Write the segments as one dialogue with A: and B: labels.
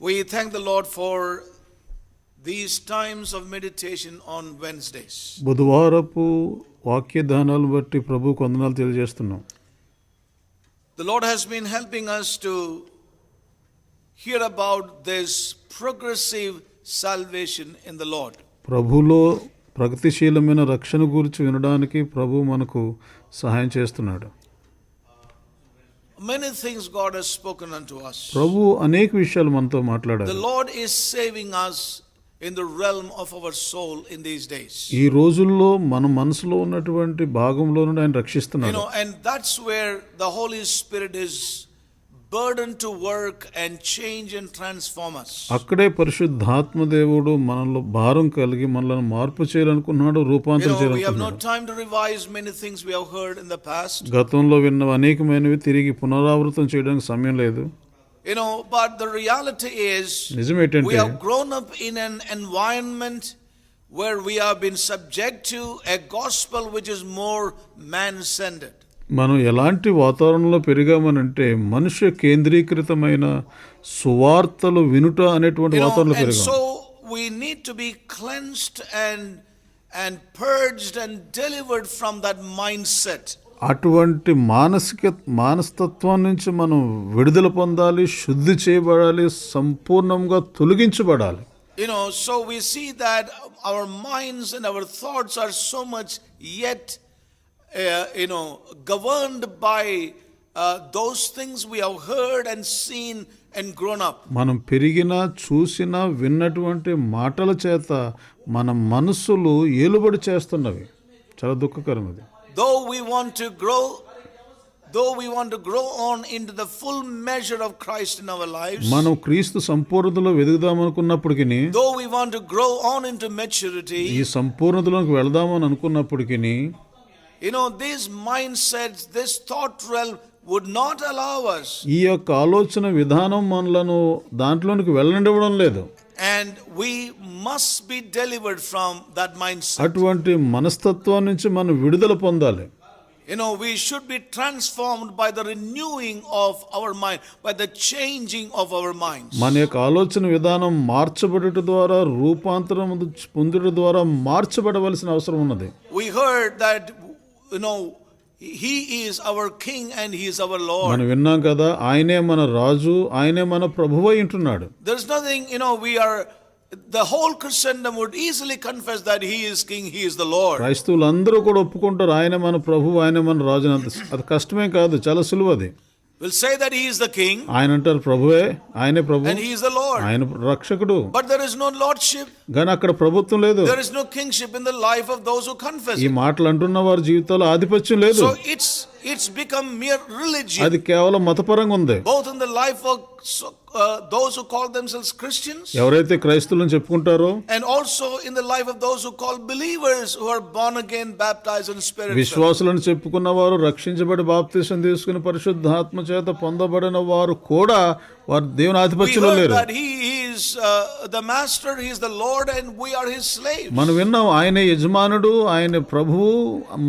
A: We thank the Lord for these times of meditation on Wednesdays.
B: బుధవారపు వాక్య ధ్యానాలు బట్టి ప్రభువుకు వందనాలు తెలియజేస్తున్నాం.
A: The Lord has been helping us to hear about this progressive salvation in the Lord.
B: ప్రభువులో ప్రగతిశీలమైన రక్షణ గురించి వినడానికి ప్రభువు మనకు సహాయం చేస్తున్నాడు.
A: Many things God has spoken unto us.
B: ప్రభు అనేక విషయాలు మనతో మాట్లాడారు.
A: The Lord is saving us in the realm of our soul in these days.
B: ఈ రోజుల్లో మన మనసులో ఉన్నటువంటి భాగంలో నుండి ఆయన రక్షిస్తున్నాడు.
A: And that's where the Holy Spirit is burdened to work and change and transform us.
B: అక్కడే పరిశుద్ధాత్మ దేవుడు మనలో భారం కలిగి మనల్ని మార్పు చేయాలనుకున్నాడు, రూపాంతరం
A: We have no
B: చేయాలనుకున్నాడు.
A: time to revise many things we have heard in the past.
B: గతంలో విన్న అనేకమైనవి తిరిగి పునరావృతం చేయడానికి సమయం లేదు.
A: But the reality is
B: నిజమేంటంటే
A: we have grown up in an environment where we have been subject to a gospel which is more man-centered.
B: మనం ఎలాంటి వాతావరణంలో పెరిగామనంటే మనుష్య కేంద్రీకృతమైన సువార్తలు వినుట అనేటువంటి వాతావరణంలో
A: And
B: పెరిగాం.
A: so we need to be cleansed and purged and delivered from that mindset.
B: అటువంటి మానస్తత్వం నుంచి మనం విడుదల పొందాలి, శుద్ధి చేయబడాలి, సంపూర్ణంగా తొలగించబడాలి.
A: So we see that our minds and our thoughts are so much yet governed by those things we have heard and seen and grown up.
B: మనం పెరిగినా చూసినా విన్నటువంటి మాటల చేత మన మనసులు ఏలుబడి చేస్తున్నవి. చాలా దుఃఖకరం అది.
A: Though we want to grow on into the full measure of Christ in our lives,
B: మనం క్రీస్తు సంపూర్ణతలో వెదుగుదామనుకున్నప్పటికీ,
A: though we want to grow on into maturity,
B: ఈ సంపూర్ణతలోకి వెళదామని అనుకున్నప్పటికీ,
A: these mindsets, this thought realm would not allow us.
B: ఈ యొక్క ఆలోచన విధానం మనలను దాంట్లోనికి వెళ్ళనివ్వడం లేదు.
A: And we must be delivered from that mindset.
B: అటువంటి మనస్తత్వం నుంచి మనం విడుదల పొందాలి.
A: We should be transformed by the renewing of our mind, by the changing of our minds.
B: మన యొక్క ఆలోచన విధానం మార్చబడుట ద్వారా, రూపాంతరం పొందుట ద్వారా మార్చబడవలసిన అవసరం ఉన్నది.
A: We heard that He is our King and He is our Lord.
B: మనం విన్నాం కదా, ఆయనే మన రాజు, ఆయనే మన ప్రభువై ఉంటున్నాడు.
A: There's nothing, the whole Christendom would easily confess that He is King, He is the Lord.
B: క్రైస్తవులందరూ కూడా ఒప్పుకుంటారు ఆయనే మన ప్రభువు, ఆయనే మన రాజు. అది కష్టమే కాదు, చాలా సులువు. అది
A: will say that He is the King.
B: ఆయన అంటారు ప్రభువే, ఆయనే ప్రభు,
A: and He is the Lord.
B: ఆయన రక్షకుడు.
A: But there is no lordship.
B: గాని అక్కడ ప్రభుత్వం లేదు.
A: There is no kingship in the life of those who confess.
B: ఈ మాటలు అంటున్న వారి జీవితాల్లో ఆధిపత్యం లేదు.
A: So it's become mere religion.
B: అది కేవలం మతపరంగా ఉంది.
A: Both in the life of those who call themselves Christians,
B: ఎవరైతే క్రైస్తవులను చెప్పుకుంటారో,
A: and also in the life of those who call believers who are born again, baptized in spirit.
B: విశ్వాసులను చెప్పుకున్న వారు, రక్షించబడి బాప్తిసం తీసుకుని పరిశుద్ధాత్మ చేత పొందబడిన వారు కూడా వారు దేవుని ఆధిపత్యంలో లేరు.
A: He is the master, He is the Lord, and we are His slaves.
B: మనం విన్నాం ఆయనే యజమానుడు, ఆయన ప్రభువు,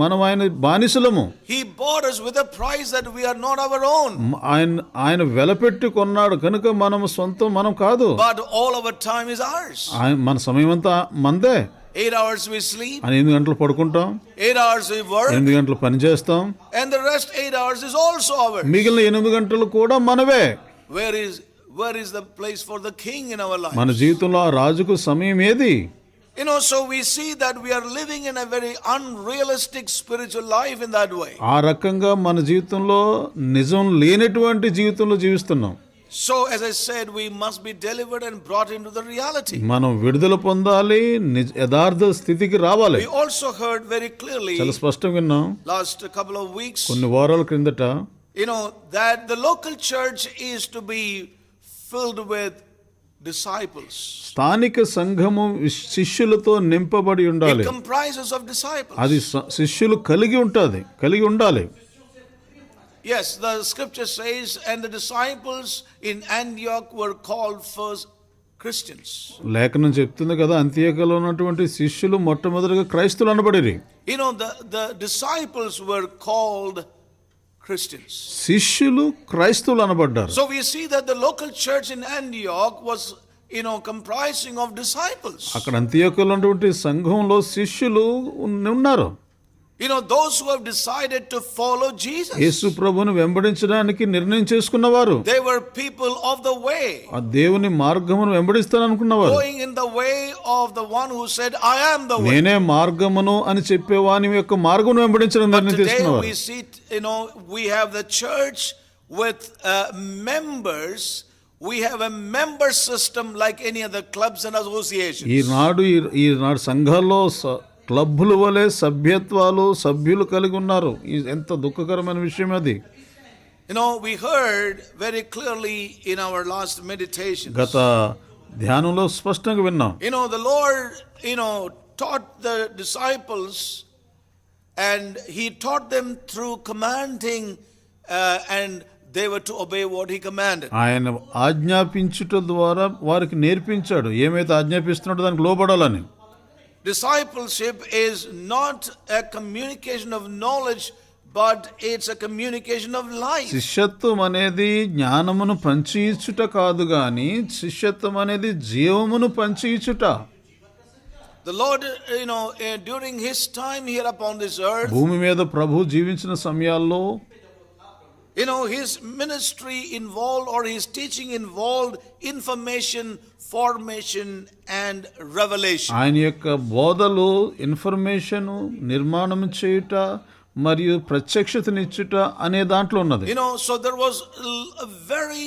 B: మనం ఆయన బానిసలము.
A: He bought us with a price that we are not our own.
B: ఆయన వెలపెట్టి కొన్నాడు కనుక మనం సొంతం, మనం కాదు.
A: But all our time is ours.
B: మన సమయం అంతా మందే.
A: 8 hours we sleep.
B: 8 గంటలు పడుకుంటాం.
A: 8 hours we work.
B: 8 గంటలు పని చేస్తాం.
A: And the rest 8 hours is also ours.
B: మిగిలిన 8 గంటలు కూడా మనవే.
A: Where is the place for the King in our life?
B: మన జీవితంలో ఆ రాజుకు సమయం ఏది?
A: So we see that we are living in a very unrealistic spiritual life in that way.
B: ఆ రకంగా మన జీవితంలో నిజం లేనటువంటి జీవితంలో జీవిస్తున్నాం.
A: So as I said, we must be delivered and brought into the reality.
B: మనం విడుదల పొందాలి, యథార్థ స్థితికి రావాలి.
A: We also heard very clearly
B: చాలా స్పష్టంగా విన్నాం
A: last couple of weeks,
B: కొన్ని వారాల క్రిందట,
A: that the local church is to be filled with disciples.
B: స్థానిక సంఘము శిష్యులతో నింపబడి ఉండాలి.
A: It comprises of disciples.
B: అది శిష్యులు కలిగి ఉండాలి.
A: Yes, the scripture says, and the disciples in Antioch were called first Christians.
B: లేఖనం చెప్తుంది కదా, అంత్యోక్యలో ఉన్నటువంటి శిష్యులు మొట్టమొదటిగా క్రైస్తవులు అనబడిరి.
A: The disciples were called Christians.
B: శిష్యులు క్రైస్తవులు అనబడ్డారు.
A: So we see that the local church in Antioch was, comprising of disciples.
B: అక్కడ అంతియోకులో ఉన్నటువంటి సంఘంలో శిష్యులు ఉన్నారు.
A: Those who have decided to follow Jesus.
B: యేసు ప్రభువును వెంబడించడానికి నిర్ణయం చేసుకున్నవారు.
A: They were people of the way.
B: ఆ దేవుని మార్గమును వెంబడిస్తాననుకున్నవారు.
A: Going in the way of the one who said, I am the way.
B: నేనే మార్గమును అని చెప్పేవాని యొక్క మార్గమును వెంబడించడం నిర్ణయం
A: Today
B: తీసుకున్నవారు.
A: we see, we have the church with members. We have a member system like any other clubs and associations.
B: ఈనాడు సంఘాల్లో క్లబ్బుల వలె సభ్యులు కలిగి ఉన్నారు. ఎంత దుఃఖకరమైన విషయం అది.
A: We heard very clearly in our last meditation.
B: గత ధ్యానంలో స్పష్టంగా విన్నాం.
A: The Lord, taught the disciples, and He taught them through commanding, and they were to obey what He commanded.
B: ఆయన ఆజ్ఞాపించుట ద్వారా వారికి నేర్పించాడు. ఏమైతే ఆజ్ఞాపిస్తున్నాడో దానికి లోబడాలని.
A: Discipleship is not a communication of knowledge, but it's a communication of life.
B: శిష్యత్వం అనేది జ్ఞానమును పంచియిచుట కాదు గాని శిష్యత్వం అనేది జీవమును పంచియిచుట.
A: The Lord, during His time here upon this earth,
B: భూమి మీద ప్రభు జీవించిన సమయాల్లో
A: His ministry involved, or His teaching involved, information, formation and revelation.
B: ఆయన యొక్క బోధలు ఇన్ఫర్మేషన్, నిర్మాణం చేయుట మరియు ప్రత్యక్షతనిచ్చుట అనే దాంట్లో ఉన్నది.
A: So there was a very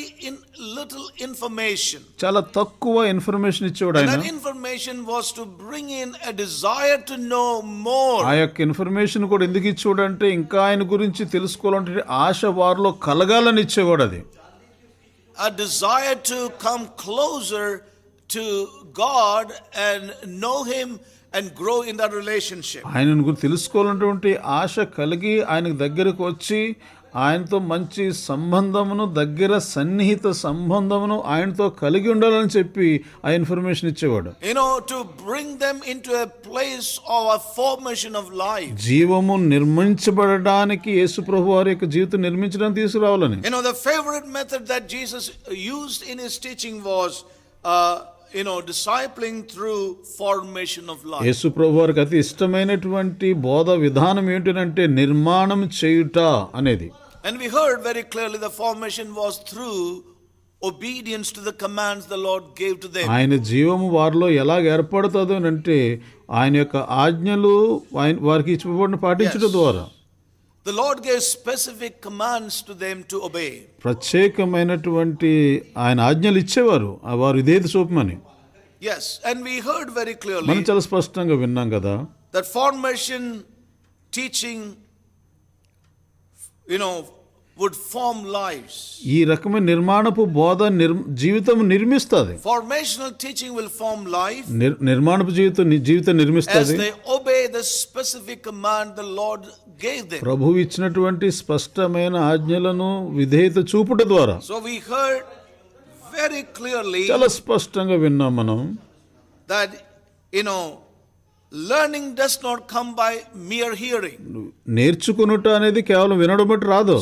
A: little information.
B: చాలా తక్కువ ఇన్ఫర్మేషన్ ఇచ్చేవాడు ఆయన.
A: That information was to bring in a desire to know more.
B: ఆ యొక్క ఇన్ఫర్మేషన్ కూడా ఎందుకు ఇచ్చేవాడు అంటే ఇంకా ఆయన గురించి తెలుసుకోవాలంటే ఆశ వారిలో కలగాలని ఇచ్చేవాడు. అది
A: a desire to come closer to God and know Him and grow in that relationship.
B: ఆయనను గురించి తెలుసుకోవాలన్నటువంటి ఆశ కలిగి ఆయనకు దగ్గరకు వచ్చి ఆయనతో మంచి సంబంధమును, దగ్గర సన్నిహిత సంబంధమును ఆయనతో కలిగి ఉండాలని చెప్పి ఆ ఇన్ఫర్మేషన్ ఇచ్చేవాడు.
A: To bring them into a place of a formation of life.
B: జీవము నిర్మించబడడానికి యేసు ప్రభువు వారి యొక్క జీవితం నిర్మించడానికి తీసుకురావాలని.
A: The favorite method that Jesus used in His teaching was discipling through formation of life.
B: యేసు ప్రభువు వారికి అతి ఇష్టమైనటువంటి బోధ విధానం ఏంటంటే నిర్మాణం చేయుట అనేది.
A: And we heard very clearly the formation was through obedience to the commands the Lord gave to them.
B: ఆయన జీవము వారిలో ఎలా ఏర్పడుతుందో అంటే ఆయన యొక్క ఆజ్ఞలు వారికి ఇచ్చినప్పుడు పాటించడం ద్వారా.
A: The Lord gave specific commands to them to obey.
B: ప్రత్యేకమైనటువంటి ఆయన ఆజ్ఞలు ఇచ్చేవారు వారు విధేయత చూపమని.
A: Yes, and we heard very clearly.
B: మనం చాలా స్పష్టంగా విన్నాం కదా.
A: That formation teaching, would form lives.
B: ఈ రకమైన నిర్మాణపు బోధ జీవితం నిర్మిస్తుంది.
A: Formational teaching will form life.
B: నిర్మాణపు జీవితం నిర్మిస్తుంది.
A: As they obey the specific command the Lord gave them.
B: ప్రభువు ఇచ్చినటువంటి స్పష్టమైన ఆజ్ఞలను విధేయత చూపుట ద్వారా.
A: So we heard very clearly.
B: చాలా స్పష్టంగా విన్నాం మనం.
A: That learning does not come by mere hearing.
B: నేర్చుకునుట అనేది కేవలం వినడం బట్టి రాదు.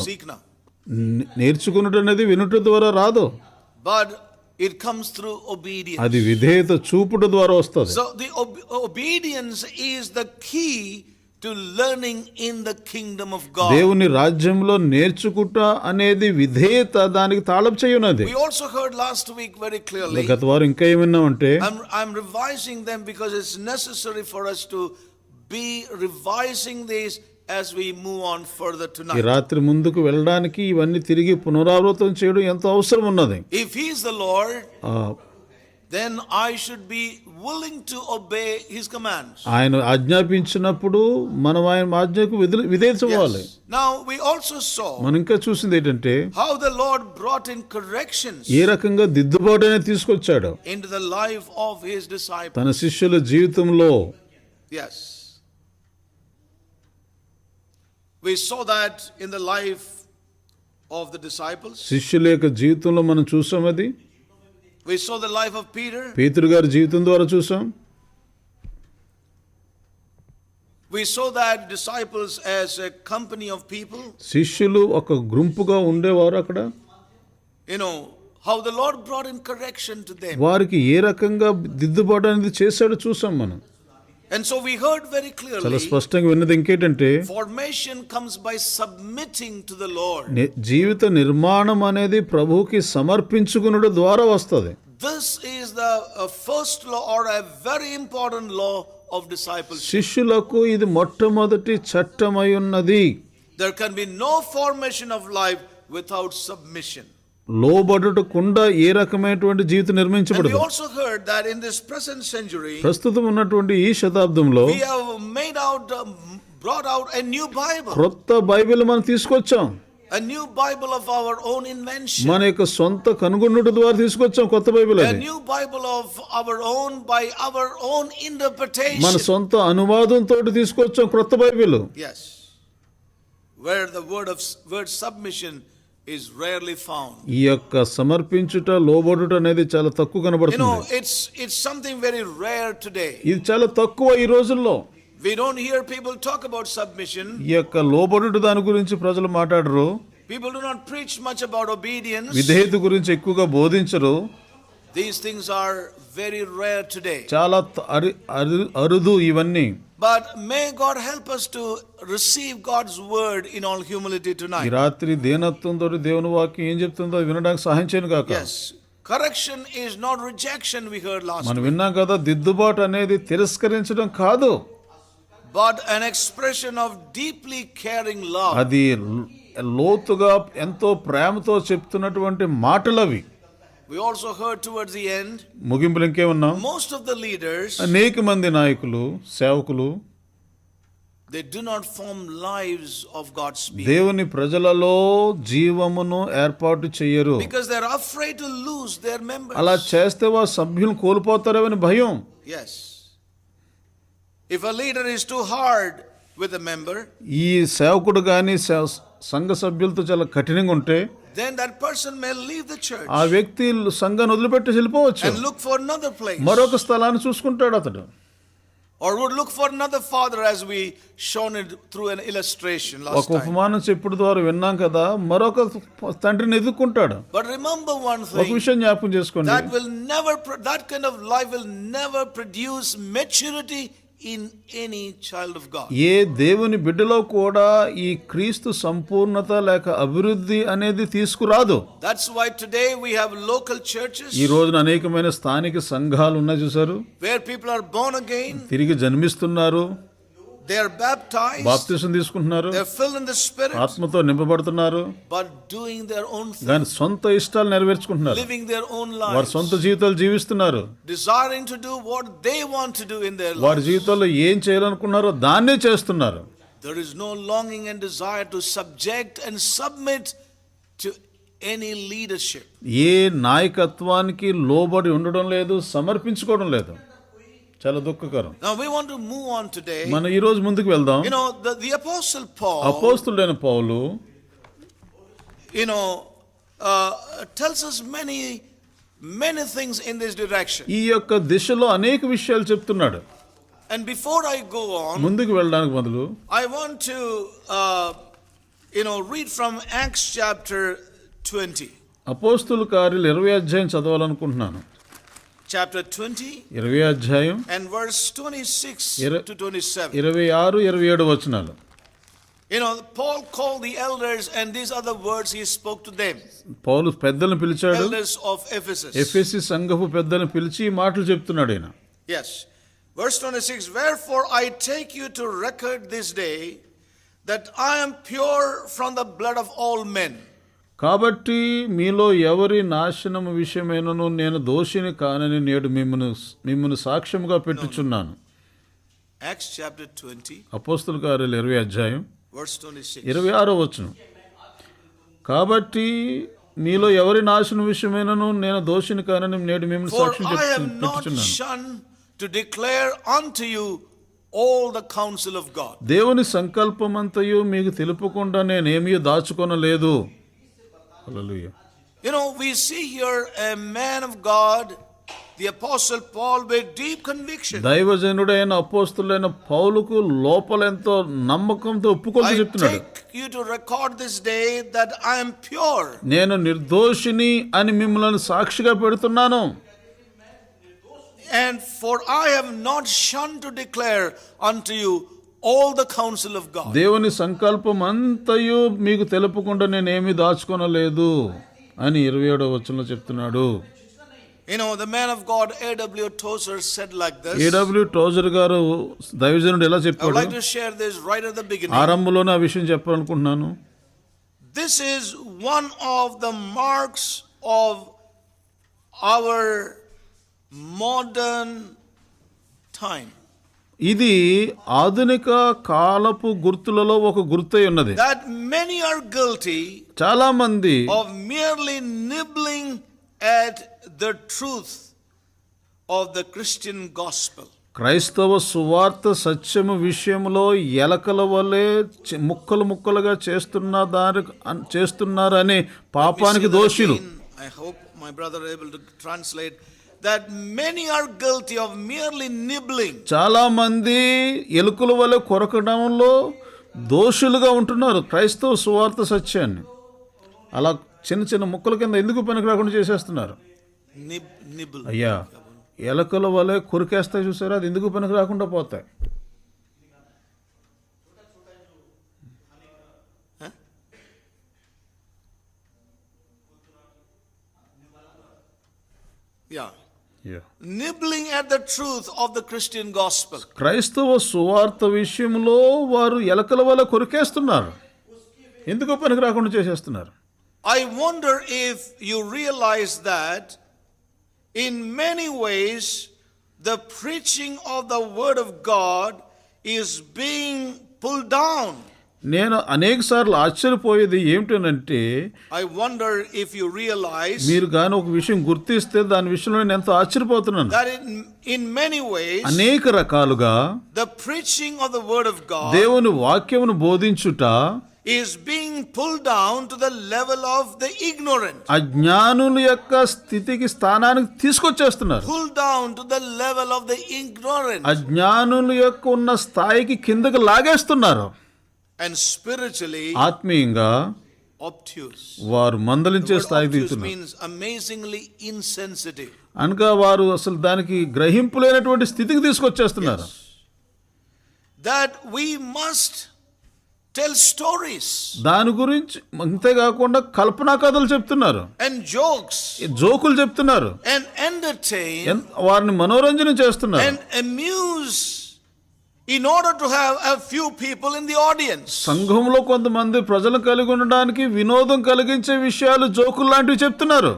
B: నేర్చుకునుట అనేది వినుట ద్వారా రాదు.
A: But it comes through obedience.
B: అది విధేయత చూపుట ద్వారా వస్తుంది.
A: So the obedience is the key to learning in the kingdom of God.
B: దేవుని రాజ్యంలో నేర్చుకుట అనేది విధేయత దానికి తాళం చేయునది.
A: We also heard last week very clearly.
B: గత వారం ఇంకా ఏమన్నామంటే
A: I'm revising them because it's necessary for us to be revising these as we move on further tonight.
B: ఈ రాత్రి ముందుకు వెళ్ళడానికి ఇవన్నీ తిరిగి పునరావృతం చేయడం ఎంతో అవసరం ఉన్నది.
A: If He is the Lord, then I should be willing to obey His commands.
B: ఆయన ఆజ్ఞాపించినప్పుడు మనం ఆయన ఆజ్ఞకు విధేయత ఇవ్వాలి.
A: Now we also saw
B: మనం ఇంకా చూసింది ఏంటంటే
A: how the Lord brought in corrections
B: ఏ రకంగా దిద్దుబాటు అనేది తీసుకొచ్చాడు
A: into the life of His disciples.
B: తన శిష్యుల జీవితంలో.
A: Yes, we saw that in the life of the disciples.
B: శిష్యుల యొక్క జీవితంలో మనం చూసాం. అది
A: we saw the life of Peter.
B: పేతురు గారి జీవితం ద్వారా చూసాం.
A: We saw that disciples as a company of people,
B: శిష్యులు ఒక గుంపుగా ఉండేవారు అక్కడ.
A: you know, how the Lord brought in correction to them.
B: వారికి ఏ రకంగా దిద్దుబాటు అనేది చేశాడో చూసాం మనం.
A: And so we heard very
B: చాలా
A: clearly,
B: స్పష్టంగా విన్నది ఇంకేంటంటే
A: formation comes by submitting to the Lord.
B: జీవిత నిర్మాణం అనేది ప్రభువుకి సమర్పించుకునుట ద్వారా వస్తుంది.
A: This is the first law or a very important law of discipleship.
B: శిష్యులకు ఇది మొట్టమొదటి చట్టమై ఉన్నది.
A: There can be no formation of life without submission.
B: లోబడుటకుండా ఏ రకమైనటువంటి జీవితం
A: And we
B: నిర్మించబడదు.
A: also heard that in this present century,
B: ప్రస్తుతం ఉన్నటువంటి ఈ శతాబ్దంలో
A: we have brought out a new Bible.
B: క్రొత్త బైబిల్ మనం తీసుకొచ్చాం.
A: A new Bible of our own invention.
B: మన యొక్క సొంత కనుగొనుట ద్వారా తీసుకొచ్చాం కొత్త బైబిల్
A: A
B: అది.
A: new Bible of our own by our own interpretation.
B: మన సొంత అనువాదంతో తీసుకొచ్చాం క్రొత్త Bible.
A: Yes. Where the word submission is rarely found.
B: ఈ యొక్క సమర్పించుట లోబడుట అనేది చాలా తక్కువ
A: You know,
B: కనబడుతుంది.
A: it's something very rare today.
B: ఇది చాలా తక్కువ ఈ రోజుల్లో.
A: We don't hear people talk about submission.
B: ఈ యొక్క లోబడుట దాని గురించి ప్రజలు మాట్లాడరు.
A: People do not preach much about obedience.
B: విధేయత గురించి ఎక్కువగా బోధించరు.
A: These things are very rare today.
B: చాలా అరుదు ఇవన్నీ.
A: But may God help us to receive God's word in all humility
B: ఈ
A: tonight.
B: రాత్రి దీనత్వంతో దేవుని వాక్యం ఏం చెప్తుందో అది వినడానికి సహాయం చేయను కాక.
A: Yes. Correction is not rejection, we heard last
B: మనం
A: week,
B: విన్నాం కదా, దిద్దుబాటు అనేది తిరస్కరించడం కాదు,
A: but an expression of deeply caring love.
B: అది లోతుగా ఎంతో ప్రేమతో చెప్తున్నటువంటి మాటలవి.
A: We also heard towards the end,
B: ముగింపులు ఇంకేమున్నాం,
A: most of the leaders,
B: అనేక మంది నాయకులు సేవకులు
A: they do not form lives of God's people
B: దేవుని ప్రజలలో జీవమును ఏర్పాటు చెయ్యరు.
A: because they are afraid to lose their members.
B: అలా చేస్తే వారు సభ్యులు కోల్పోతారని భయం.
A: Yes. If a leader is too hard with a member,
B: ఈ సేవకుడు కానీ సంఘ సభ్యులతో చాలా కఠినంగా ఉంటే
A: then that person may leave the church
B: ఆ వ్యక్తి సంఘాన్ని వదిలిపెట్టి వెళ్ళిపోవచ్చు.
A: and look for another place,
B: మరొక స్థలాన్ని చూసుకుంటాడు అతడు.
A: or would look for another father, as we shown it through an illustration
B: ఒక
A: last time.
B: ఉపమానం చెప్పుడు ద్వారా విన్నాం కదా, మరొక తండ్రిని ఎదుర్కొంటాడు.
A: But remember one
B: ఒక
A: thing,
B: విషయం జ్ఞాపకం చేసుకోండి,
A: that kind of life will never produce maturity in any child of God.
B: ఏ దేవుని బిడ్డలో కూడా ఈ క్రీస్తు సంపూర్ణత లేక అభివృద్ధి అనేది తీసుకురాదు.
A: That's why today we have local churches
B: ఈ రోజున అనేకమైన స్థానిక సంఘాలు ఉన్నాయి చూసారు,
A: where people are born again,
B: తిరిగి జన్మిస్తున్నారు,
A: they are baptized,
B: బాప్తిసం తీసుకుంటున్నారు,
A: they are filled in the Spirit,
B: ఆత్మతో నింపబడుతున్నారు,
A: but doing their own thing,
B: దాని సొంత ఇష్టాలు నెరవేర్చుకుంటున్నారు,
A: living their own
B: వారి
A: lives,
B: సొంత జీవితాలు జీవిస్తున్నారు,
A: desiring to do what they want to do in their
B: వారి
A: lives.
B: జీవితాల్లో ఏం చేయాలనుకున్నారో దాన్నే చేస్తున్నారు.
A: There is no longing and desire to subject and submit to any leadership.
B: ఏ నాయకత్వానికి లోబడి ఉండడం లేదు, సమర్పించుకోవడం లేదు. చాలా దుఃఖకరం.
A: Now we want to move on today.
B: మనం ఈ రోజు ముందుకు వెళ్దాం.
A: You know, the apostle Paul,
B: అపోస్తుడైన పౌలు
A: you know, tells us many things in this direction.
B: ఈ యొక్క దిశలో అనేక విషయాలు చెప్తున్నాడు.
A: And before I go on,
B: ముందుకు వెళ్ళడానికి మొదలు
A: I want to read from Acts chapter 20.
B: అపోస్తుల కార్యాలు 20 అధ్యాయం చదవాలనుకుంటున్నాను.
A: Chapter 20
B: 20 అధ్యాయం
A: and verse 26 to 27.
B: 26, 27 వచనాలు.
A: You know, Paul called the elders, and these are the words he spoke to them.
B: పౌలు పెద్దలను పిలిచాడు,
A: Elders of Ephesus.
B: ఎఫెసీ సంఘపు పెద్దలను పిలిచి ఈ మాటలు చెప్తున్నాడు ఆయన.
A: Yes. Verse 26, wherefore I take you to record this day that I am pure from the blood of all men.
B: కాబట్టి మీలో ఎవరి నాశనము విషయమైనను నేను దోషిని కానని నేడు మిమ్మును సాక్ష్యముగా పెట్టుచున్నాను.
A: Acts chapter 20,
B: అపోస్తుల కార్యాలు 20 అధ్యాయం
A: verse 26.
B: 26 వచనం. కాబట్టి మీలో ఎవరి నాశనం విషయమైనను నేను దోషిని కానని నేడు మిమ్మును
A: For
B: సాక్ష్యం
A: I have not
B: పెట్టుచున్నాను.
A: shunned to declare unto you all the counsel of God.
B: దేవుని సంకల్పమంతయు మీకు తెలుపకుండా నేనేమీ దాచుకొనలేదు. హల్లెలూయా.
A: You know, we see here a man of God the Apostle Paul with deep conviction.
B: దైవజనుడైన అపోస్తులైన పౌలుకు లోపలెంతో నమ్మకంతో ఒప్పుకొంటూ
A: I
B: చెప్తున్నాడు,
A: take you to record this day that I am pure.
B: నేను నిర్దోషిని అని మిమ్మల్ని సాక్షిగా పెడుతున్నాను.
A: And for I have not shunned to declare unto you all the counsel of God.
B: దేవుని సంకల్పం అంతయు మీకు తెలుపకుండా నేనేమీ దాచుకొనలేదు అని 27వ వచనంలో చెప్తున్నాడు.
A: You know, the man of God A.W. Tozer said like this.
B: A.W. Tozer గారు దైవజనుడు ఎలా
A: I would
B: చెప్పాడు,
A: like to share this right at the beginning.
B: ఆరంభంలోనే ఆ విషయం చెప్పాలనుకుంటున్నాను.
A: This is one of the marks of our modern time.
B: ఇది ఆధునిక కాలపు గుర్తులలో ఒక గుర్తై ఉన్నది.
A: That many are guilty
B: చాలా మంది
A: of merely nibbling at the truth of the Christian gospel.
B: క్రైస్తవ సువార్త సత్యము విషయంలో ఎలకల వలె ముక్కలు ముక్కలుగా చేస్తున్నారనే పాపానికి దోషులు.
A: I hope my brother is able to translate that many are guilty of merely nibbling.
B: చాలా మంది ఎలుకల వలె కొరకడంలో దోషులుగా ఉంటున్నారు క్రైస్తవ సువార్త సత్యాన్ని. అలా చిన్న చిన్న ముక్కల కింద ఎందుకు పనికి రాకుండా చేసేస్తున్నారు.
A: Nibble.
B: అయ్యా, ఎలకల వలె కొరికేస్తాయి చూసారా, అది ఎందుకు పనికి రాకుండా పోతాయి.
A: Yeah. Nibbling at the truth of the Christian gospel.
B: క్రైస్తవ సువార్త విషయంలో వారు ఎలకల వలె కొరికేస్తున్నారు, ఎందుకు పనికి రాకుండా చేసేస్తున్నారు.
A: I wonder if you realize that in many ways the preaching of the word of God is being pulled down.
B: నేను అనేక సార్లు ఆశ్చర్యపోయేది ఏమిటనంటే,
A: I wonder if you realize
B: మీరు కానీ ఒక విషయం గుర్తిస్తే దాని విషయంలో నేను ఎంతో ఆశ్చర్యపోతున్నాను.
A: that in many ways
B: అనేక రకాలుగా
A: the preaching of the word of God
B: దేవుని వాక్యమును బోధించుట
A: is being pulled down to the level of the ignorant.
B: అజ్ఞానుల యొక్క స్థానానికి తీసుకొచ్చేస్తున్నారు.
A: Pulled down to the level of the ignorant.
B: అజ్ఞానుల యొక్క ఉన్న స్థాయికి కిందకి లాగేస్తున్నారు.
A: And spiritually
B: ఆత్మీయంగా
A: obtuse.
B: వారు మందలించే
A: The word
B: స్థాయికి
A: obtuse
B: దిగుతున్నారు.
A: means amazingly insensitive.
B: అనగా వారు అసలు దానికి గ్రహింపులేనటువంటి స్థితికి తీసుకొచ్చేస్తున్నారు.
A: That we must tell stories
B: దాని గురించి అంతేకాకుండా కల్పనా కథలు చెప్తున్నారు,
A: and jokes
B: జోకులు చెప్తున్నారు,
A: and entertain
B: వారిని మనోరంజన చేస్తున్నారు,
A: and amuse in order to have a few people in the audience.
B: సంఘంలో కొంతమంది ప్రజలు కలిగి ఉండడానికి వినోదం కలిగించే విషయాలు జోకులు లాంటివి చెప్తున్నారు.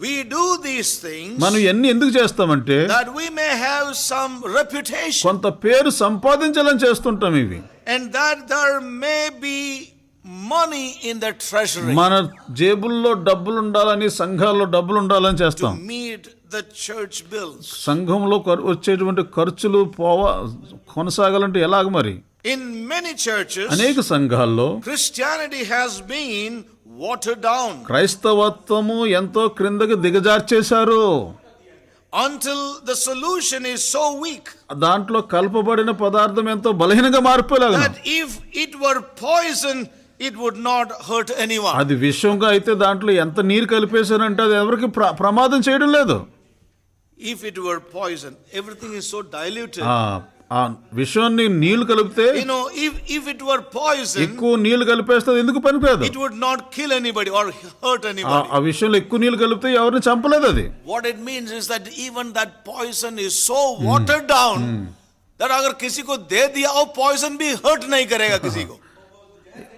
A: We do these things
B: మనం ఎన్ని ఎందుకు చేస్తామంటే
A: that we may have some reputation
B: కొంత పేరు సంపాదించాలని చేస్తుంటాం ఇవి,
A: and that there may be money in the treasury
B: మన జేబుల్లో డబ్బులు ఉండాలని, సంఘాల్లో డబ్బులు ఉండాలని
A: to
B: చేస్తాం.
A: meet the church bills.
B: సంఘంలో వచ్చేటువంటి ఖర్చులు కొనసాగాలంటే ఎలాగ మరి.
A: In many churches
B: అనేక సంఘాల్లో
A: Christianity has been watered down
B: క్రైస్తవత్వము ఎంతో క్రిందకి దిగజార్చేశారు.
A: until the solution is so weak
B: దాంట్లో కలపబడిన పదార్థం ఎంతో బలహీనంగా మారిపోయేలాగా,
A: that if it were poison it would not hurt anyone.
B: అది విషంగా అయితే దాంట్లో ఎంత నీరు కలిపేశారంటే అది ఎవరికి ప్రమాదం చేయడం లేదు.
A: If it were poison, everything is so diluted.
B: ఆ విషాన్ని నీళ్లు కలిపితే,
A: You know, if it were poison,
B: ఎక్కువ నీళ్లు కలిపేస్తే ఎందుకు పనికిరాదు.
A: it would not kill anybody or hurt anybody.
B: ఆ విషయంలో ఎక్కువ నీళ్లు కలిపితే ఎవరిని చంపలేదు అది.
A: What it means is that even that poison is so watered down that अगर किसी को दे दिया वो poison भी hurt नहीं करेगा किसी को.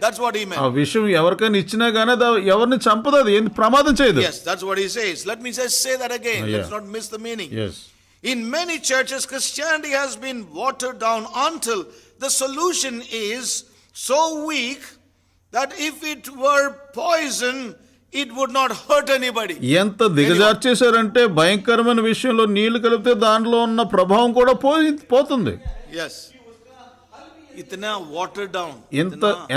A: That's what he
B: ఆ
A: meant.
B: విషయం ఎవరికైనా ఇచ్చినా గానీ అది ఎవరిని చంపదు, అది ఏం ప్రమాదం చేయదు.
A: Yes, that's what he says. Let me just say that again.
B: Yeah.
A: Let's not miss the meaning.
B: Yes.
A: In many churches, Christianity has been watered down until the solution is so weak that if it were poison, it would not hurt anybody.
B: ఎంత దిగజార్చేశారంటే భయంకరమైన విషయంలో నీళ్లు కలిపితే దాంట్లో ఉన్న ప్రభావం కూడా పోతుంది.
A: Yes. इतना वाटर डाउन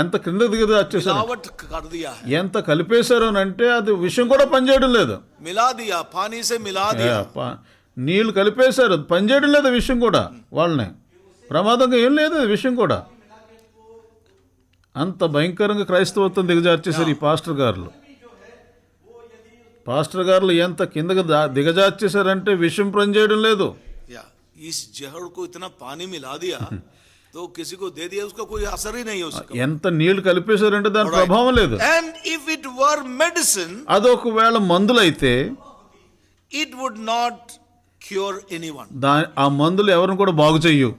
B: ఎంత క్రిందకి దిగజార్చేశారు,
A: मिलावट कर दिया है,
B: ఎంత కలిపేశారు అని అంటే అది విషయం కూడా పనిచేయడం లేదు.
A: मिला दिया, पानी से मिला दिया.
B: నీళ్లు కలిపేశారు, అది పనిచేయడం లేదు విషయం కూడా. వాళ్ళని ప్రమాదంగా ఏం లేదు విషయం కూడా. అంత భయంకరంగా క్రైస్తవత్వం దిగజార్చేశారు ఈ పాస్టర్ గారులు. పాస్టర్ గారులు ఎంత కిందకి దిగజార్చేశారంటే విషయం పనిచేయడం లేదు.
A: इस जहर को इतना पानी मिला दिया तो किसी को दे दिया, उसका कोई असर ही नहीं हो सका.
B: ఎంత నీళ్లు కలిపేశారంటే దాని ప్రభావం లేదు.
A: And if it were medicine,
B: అది ఒకవేళ మందులైతే
A: it would not cure anyone.
B: ఆ మందులు ఎవరిని కూడా బాగు చెయ్యు.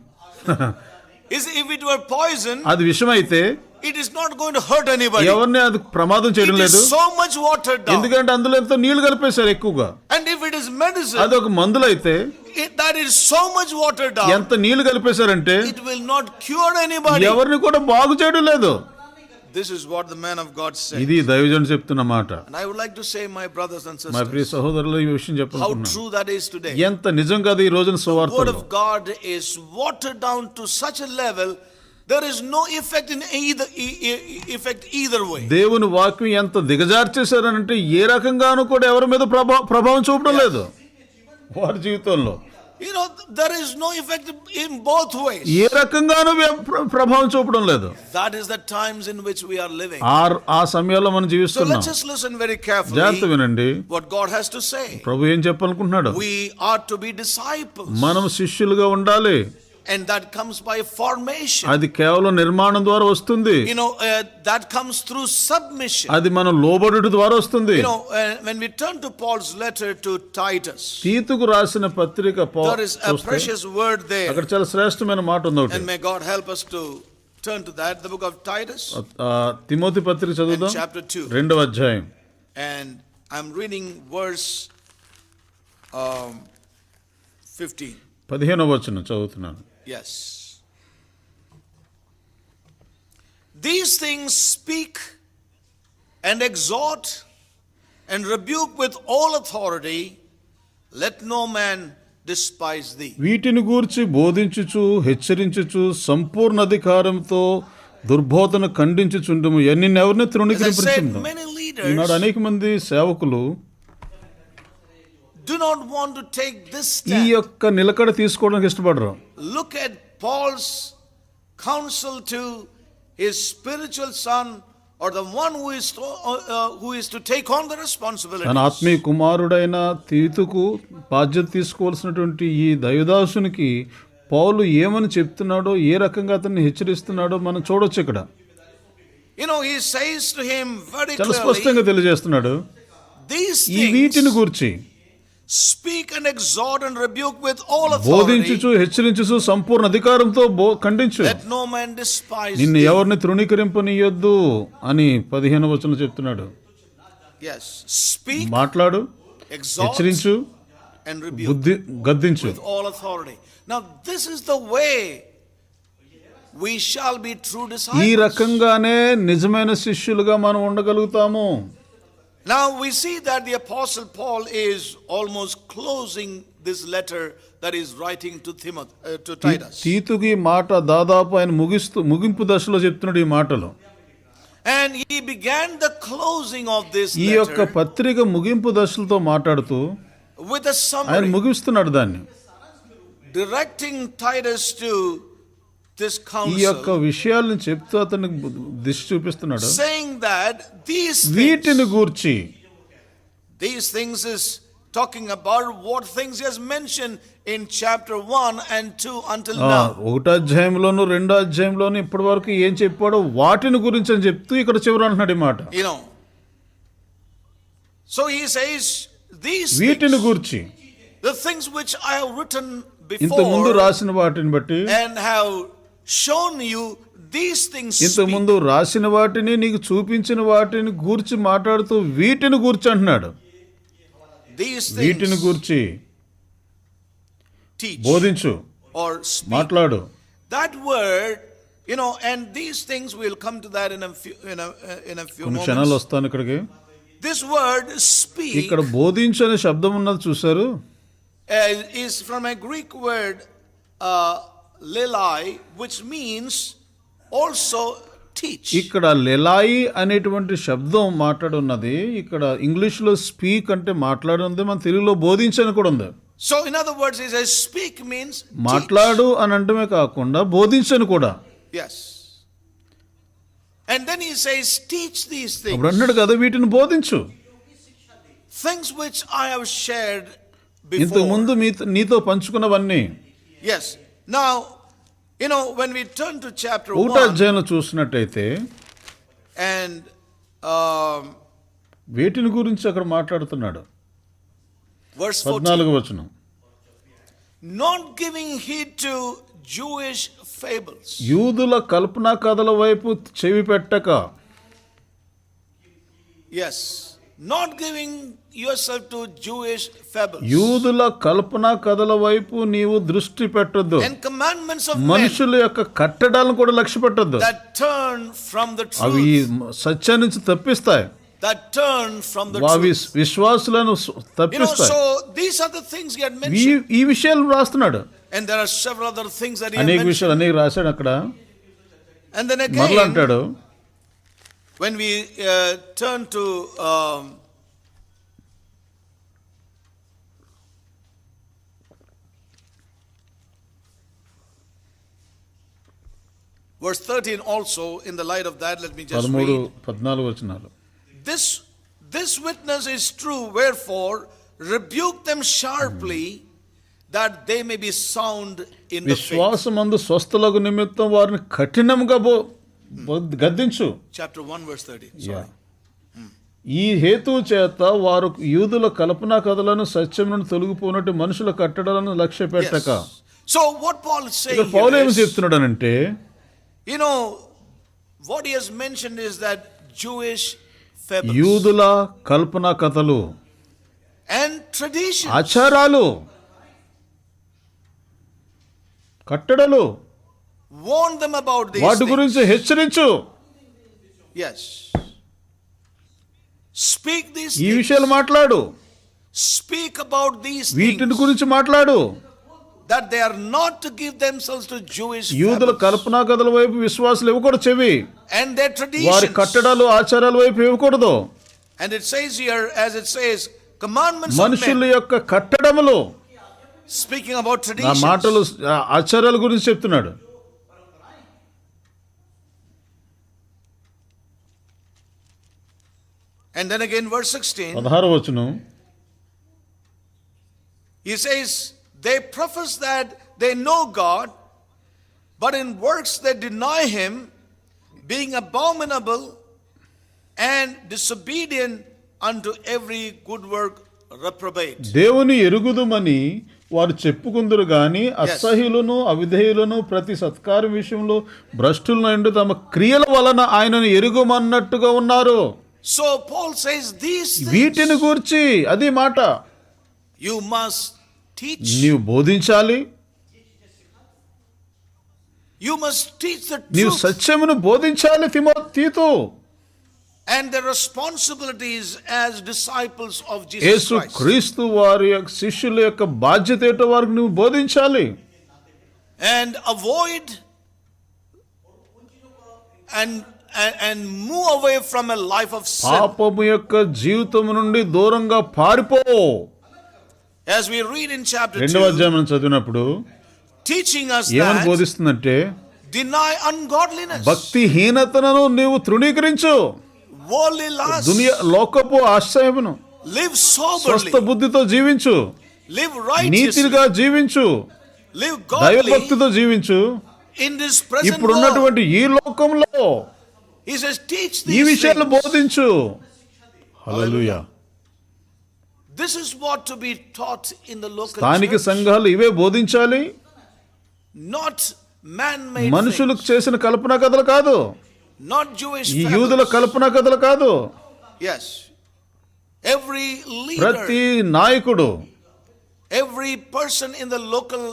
A: If it were poison,
B: అది విషం అయితే
A: it is not going to hurt anybody.
B: ఎవరిని అది ప్రమాదం చేయడం లేదు.
A: It is so much watered down.
B: ఎందుకంటే అందులో ఎంతో నీళ్లు కలిపేశారు ఎక్కువగా.
A: And if it is medicine,
B: అది ఒక మందులైతే
A: that is so much watered down,
B: ఎంత నీళ్లు కలిపేశారంటే
A: it will not cure anybody.
B: ఎవరిని కూడా బాగు చేయడం లేదు.
A: This is what the man of God said.
B: ఇది దైవజనుడు చెప్తున్న మాట.
A: And I would like to say, my brothers and sisters,
B: మా ప్రియ సహోదరులు, ఈ విషయం
A: how
B: చెప్పాలనుకుంటున్నాను.
A: true that is today.
B: ఎంత నిజం కాదు ఈ రోజున
A: The word
B: సువార్తలో.
A: of God is watered down to such a level there is no effect in either way.
B: దేవుని వాక్యం ఎంత దిగజార్చేశారనంటే ఏ రకంగానూ కూడా ఎవరి మీద ప్రభావం చూపడం లేదు వారి జీవితంలో.
A: You know, there is no effect in both ways.
B: ఏ రకంగానూ ప్రభావం చూపడం లేదు.
A: That is the times in which we are living.
B: ఆ సమయంలో మనం
A: So
B: జీవిస్తున్నాం.
A: let's just listen very carefully
B: జాగ్రత్త వినండి
A: what God has to say.
B: ప్రభు ఏం చెప్పాలనుకుంటున్నాడు.
A: We are to be disciples.
B: మనం శిష్యులుగా ఉండాలి.
A: And that comes by formation.
B: అది కేవలం నిర్మాణం ద్వారా వస్తుంది.
A: You know, that comes through submission.
B: అది మనం లోబడుట ద్వారా వస్తుంది.
A: You know, when we turn to Paul's letter to Titus,
B: తీతుకు రాసిన పత్రిక
A: there is a precious word there.
B: అక్కడ చాలా శ్రేష్టమైన మాట ఉంది ఒకటి.
A: And may God help us to turn to that, the book of Titus,
B: Timothy పత్రిక చదువుదాం,
A: chapter 2.
B: 2వ అధ్యాయం.
A: And I'm reading verse 15.
B: 15వ వచనం చదువుతున్నాను.
A: Yes. These things speak and exhort and rebuke with all authority. Let no man despise thee.
B: వీటిని గూర్చి బోధించుచు హెచ్చరించుచు సంపూర్ణ అధికారంతో దుర్బోధన ఖండించుచుండుము. నిన్నెవరిని తృణీకరించుచుండు. ఈనాడు అనేక మంది సేవకులు
A: do not want to take this
B: ఈ
A: step.
B: యొక్క నిలకడ తీసుకోవడానికి ఇష్టపడరు.
A: Look at Paul's counsel to his spiritual son, or the one who is to take on the responsibility.
B: తన ఆత్మీయ కుమారుడైన తీతుకు బాధ్యత తీసుకోవాల్సినటువంటి ఈ దైవదాసునికి పౌలు ఏమని చెప్తున్నాడో, ఏ రకంగా అతన్ని హెచ్చరిస్తున్నాడో మనం చూడొచ్చు ఇక్కడ.
A: You know, he says to him very
B: చాలా
A: clearly,
B: స్పష్టంగా తెలియజేస్తున్నాడు.
A: these
B: ఈ వీటిని
A: things
B: గూర్చి
A: speak and exhort and rebuke with all authority.
B: బోధించుచు హెచ్చరించుచు సంపూర్ణ అధికారంతో ఖండించు.
A: Let no man despise
B: నిన్ను
A: thee.
B: ఎవరిని తృణీకరింపనీయొద్దు అని 15వ వచనంలో చెప్తున్నాడు.
A: Yes, speak,
B: మాట్లాడు,
A: exhort
B: హెచ్చరించు,
A: and rebuke
B: గద్దించు.
A: with all authority. Now this is the way we shall be true
B: ఈ
A: disciples.
B: రకంగానే నిజమైన శిష్యులుగా మనం ఉండగలుగుతాము.
A: Now we see that the apostle Paul is almost closing this letter that he is writing to Titus.
B: తీతుకి మాట దాదాపు ఆయన ముగింపు దశలో చెప్తున్నాడు ఈ మాటలు.
A: And he began the closing of this
B: ఈ యొక్క
A: letter
B: పత్రిక ముగింపు దశలతో మాట్లాడుతూ
A: with a
B: ఆయన
A: summary,
B: ముగిస్తున్నాడు దాన్ని.
A: directing Titus to this
B: ఈ యొక్క
A: counsel,
B: విషయాలను చెప్తూ అతనికి దిశ చూపిస్తున్నాడు.
A: saying that
B: వీటిని గూర్చి,
A: these things is talking about what things he has mentioned in chapter 1 and 2 until now.
B: 1వ అధ్యాయంలోను 2వ అధ్యాయంలోను ఇప్పటి వరకు ఏం చెప్పాడో వాటిని గురించి అని చెప్తూ ఇక్కడ చివర అంటున్నాడు ఈ మాట.
A: You know, so he says these
B: వీటిని
A: things,
B: గూర్చి,
A: the things which I have written
B: ఇంతకు ముందు
A: before
B: రాసిన వాటిని బట్టి,
A: and have shown you, these things
B: ఇంతకు
A: speak.
B: ముందు రాసిన వాటిని నీకు చూపించిన వాటిని గూర్చి మాట్లాడుతూ వీటిని గూర్చి అంటున్నాడు.
A: These
B: వీటిని
A: things
B: గూర్చి
A: teach
B: బోధించు,
A: or speak.
B: మాట్లాడు.
A: That word, you know, and these things, we'll come to that in a few
B: కొన్ని క్షణాలు
A: moments.
B: వస్తాను ఇక్కడికి.
A: This word speak
B: ఇక్కడ బోధించు అనే శబ్దం ఉన్నది చూసారు,
A: is from a Greek word lelai, which means also teach.
B: ఇక్కడ లెలాయి అనేటువంటి శబ్దం మాట్లాడున్నది. ఇక్కడ ఇంగ్లీష్లో స్పీక్ అంటే మాట్లాడుంది, మన తెలుగులో బోధించని కూడా ఉంది.
A: So in other words, he says speak means
B: మాట్లాడు అని అంటమే కాకుండా బోధించని కూడా.
A: yes. And then he says teach these things.
B: అప్పుడు అన్నాడు కదా, వీటిని బోధించు.
A: Things which I have shared
B: ఇంతకు
A: before.
B: ముందు నీతో పంచుకున్నవన్నీ.
A: Yes. Now, you know, when we turn to chapter
B: 1వ
A: 1
B: అధ్యాయంలో చూసినట్టయితే
A: and
B: వీటిని గురించి అక్కడ మాట్లాడుతున్నాడు.
A: verse 14,
B: 14వ వచనం.
A: not giving heed to Jewish fables.
B: యూదుల కల్పనా కథల వైపు చెవి పెట్టక.
A: Yes. Not giving yourself to Jewish fables.
B: యూదుల కల్పనా కథల వైపు నీవు దృష్టి పెట్టొద్దు.
A: And commandments of men
B: మనుషుల యొక్క కట్టడాలను కూడా లక్ష్య పెట్టొద్దు.
A: that turn from the
B: అవి
A: truth.
B: సత్యం నుంచి తప్పిస్తాయి.
A: That turn from the
B: అవి
A: truth.
B: విశ్వాసులను
A: You know,
B: తప్పిస్తాయి.
A: so these are the things he had mentioned.
B: ఈ విషయాలు రాస్తున్నాడు.
A: And there are several other things that he had
B: అనేక
A: mentioned.
B: విషయాలు అనేక రాశాడు అక్కడ.
A: And then
B: మరలా
A: again,
B: అంటాడు,
A: when we turn to verse 13 also, in the light of that, let me just
B: 13,
A: read.
B: 14 వచనాలు.
A: This witness is true, wherefore rebuke them sharply, that they may be sound in the faith.
B: విశ్వాసమందు స్వస్థలకు నిమిత్తం వారిని కఠినంగా గద్దించు.
A: Chapter 1 verse 13.
B: Yeah. ఈ హేతువు చేత వారు యూదుల కల్పనా కథలను సత్యం నుండి తొలగిపోయినట్టు మనుషుల కట్టడాలను లక్ష్య పెట్టక.
A: Yes. So what Paul is saying
B: ఇక్కడ పౌలు
A: here
B: ఏమి
A: is,
B: చెప్తున్నాడనంటే,
A: you know, what he has mentioned is that Jewish fables
B: యూదుల కల్పనా కథలు,
A: and traditions,
B: ఆచారాలు, కట్టడలు,
A: warn them about these
B: వాటి
A: things.
B: గురించి హెచ్చరించు.
A: Yes. Speak these
B: ఈ
A: things.
B: విషయాలు మాట్లాడు.
A: Speak about these
B: వీటిని
A: things,
B: గురించి మాట్లాడు.
A: that they are not to give themselves to Jewish
B: యూదుల
A: fables
B: కల్పనా కథల వైపు విశ్వాసులు ఇవ్వకూడదు చెవి.
A: and their
B: వారి
A: traditions.
B: కట్టడాలు ఆచారాల వైపు ఇవ్వకూడదు.
A: And it says here, as it says, commandments of
B: మనుషుల
A: men,
B: యొక్క కట్టడములు,
A: speaking about
B: ఆ
A: traditions.
B: మాటలు ఆచారాల గురించి చెప్తున్నాడు.
A: And then again, verse 16,
B: 16వ వచనం.
A: he says, they profess that they know God, but in works they deny him, being abominable and disobedient unto every good work reprobate.
B: దేవుని ఎరుగుదుమని వారు చెప్పుకుందరు గాని అసహ్యులను అవిధేయులను ప్రతి సత్కారం విషయంలో భ్రష్టులను తమ క్రియల వలన ఆయనను ఎరుగుమన్నట్టుగా ఉన్నారు.
A: So Paul says these things
B: వీటిని గూర్చి అది మాట
A: you must teach.
B: నీవు బోధించాలి.
A: You must teach the
B: నీవు
A: truth
B: సత్యమును బోధించాలి తీతు.
A: and the responsibilities as disciples of Jesus
B: Yesu
A: Christ.
B: క్రీస్తు వారి యొక్క శిష్యుల యొక్క బాధ్యత ఏంటో వారికి నువ్వు బోధించాలి.
A: And avoid and move away from a life of sin.
B: పాపము యొక్క జీవితం నుండి దూరంగా పారిపో.
A: As we read in chapter
B: 2వ
A: 2,
B: అధ్యాయం మనం చదివినప్పుడు
A: teaching us
B: ఏమని
A: that
B: బోధిస్తుందంటే,
A: deny ungodliness,
B: భక్తిహీనతను నీవు తృణీకరించు,
A: worldly lust,
B: లోకపు ఆశ్రయమును,
A: live soberly,
B: స్వస్థ బుద్ధితో జీవించు,
A: live righteously,
B: నీతిగా జీవించు,
A: live godly
B: దైవభక్తితో జీవించు.
A: in this present
B: ఇప్పుడు
A: world.
B: ఉన్నటువంటి ఈ లోకంలో
A: He says, teach
B: ఈ
A: these
B: విషయాలు
A: things.
B: బోధించు. హల్లెలూయా.
A: This is what to be taught in the local
B: స్థానిక
A: church.
B: సంఘాలు ఇవే బోధించాలి.
A: Not man-made
B: మనుషులకు
A: things.
B: చేసిన కల్పన కథలు కాదు.
A: Not Jewish
B: ఈ యూదుల
A: fables.
B: కల్పన కథలు కాదు.
A: Yes. Every
B: ప్రతి
A: leader,
B: నాయకుడు,
A: every person in the local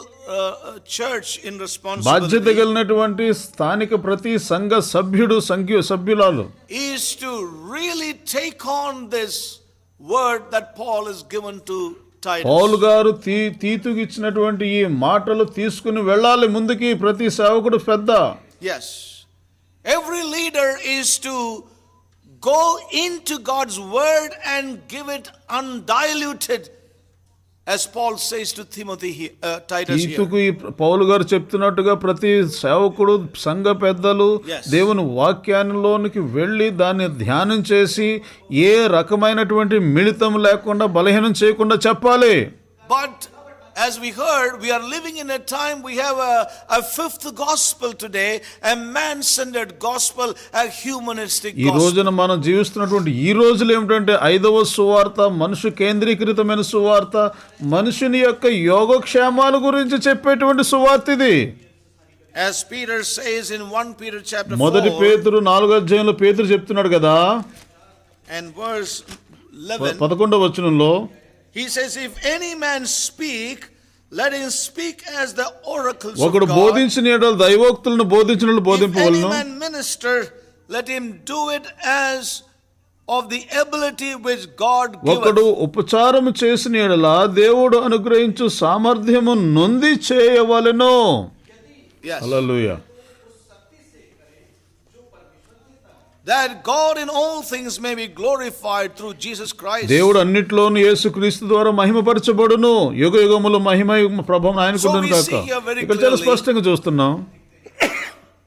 A: church in
B: బాధ్యత
A: responsibility
B: కలిగినటువంటి స్థానిక ప్రతి సంఘ సభ్యురాలు
A: is to really take on this word that Paul has given to Titus.
B: పౌలు గారు తీతుకి ఇచ్చినటువంటి ఈ మాటలు తీసుకుని వెళ్ళాలి ముందుకి. ప్రతి సేవకుడు పెద్ద.
A: Yes. Every leader is to go into God's word and give it undiluted, as Paul says to Timothy here, Titus here.
B: తీతుకు ఈ పౌలు గారు చెప్తున్నట్టుగా ప్రతి సేవకుడు సంఘ పెద్దలు
A: Yes.
B: దేవుని వాక్యానిలోనికి వెళ్ళి దాన్ని ధ్యానం చేసి ఏ రకమైనటువంటి మిళితం లేకుండా బలహీనం చేయకుండా చెప్పాలి.
A: But as we heard, we are living in a time, we have a fifth gospel today, a man-centered gospel, a humanistic
B: ఈ
A: gospel.
B: రోజున మనం జీవిస్తున్నటువంటి ఈ రోజులు ఏమిటంటే 5వ సువార్త, మనుషు కేంద్రీకృతమైన సువార్త, మనుషుని యొక్క యోగక్షేమాల గురించి చెప్పేటువంటి సువార్త ఇది.
A: As Peter says in 1 Peter chapter
B: 1
A: 4
B: పేతురు 4వ అధ్యాయంలో పేతురు చెప్తున్నాడు కదా,
A: and verse 11,
B: 11వ వచనంలో
A: he says, if any man speak, let him speak as the oracles of
B: ఒకడు
A: God.
B: బోధించిన యెడల దైవోక్తులను బోధించినట్లు
A: If any
B: బోధింపవలను.
A: man minister, let him do it as of the ability which God
B: ఒకడు
A: giveth.
B: ఉపచారము చేసిన యెడల దేవుడు అనుగ్రహించు సామర్థ్యము నొంది చేయవలెను.
A: Yes.
B: Hallelujah.
A: That God in all things may be glorified through Jesus Christ.
B: దేవుడు అన్నిట్లోనూ యేసుక్రీస్తు ద్వారా మహిమపరచబడును. యుగ యుగములు మహిమ ప్రభావం ఆయనకు ఉండును
A: So we
B: కాక.
A: see here very
B: ఇక్కడ చాలా
A: clearly-
B: స్పష్టంగా చూస్తున్నాం.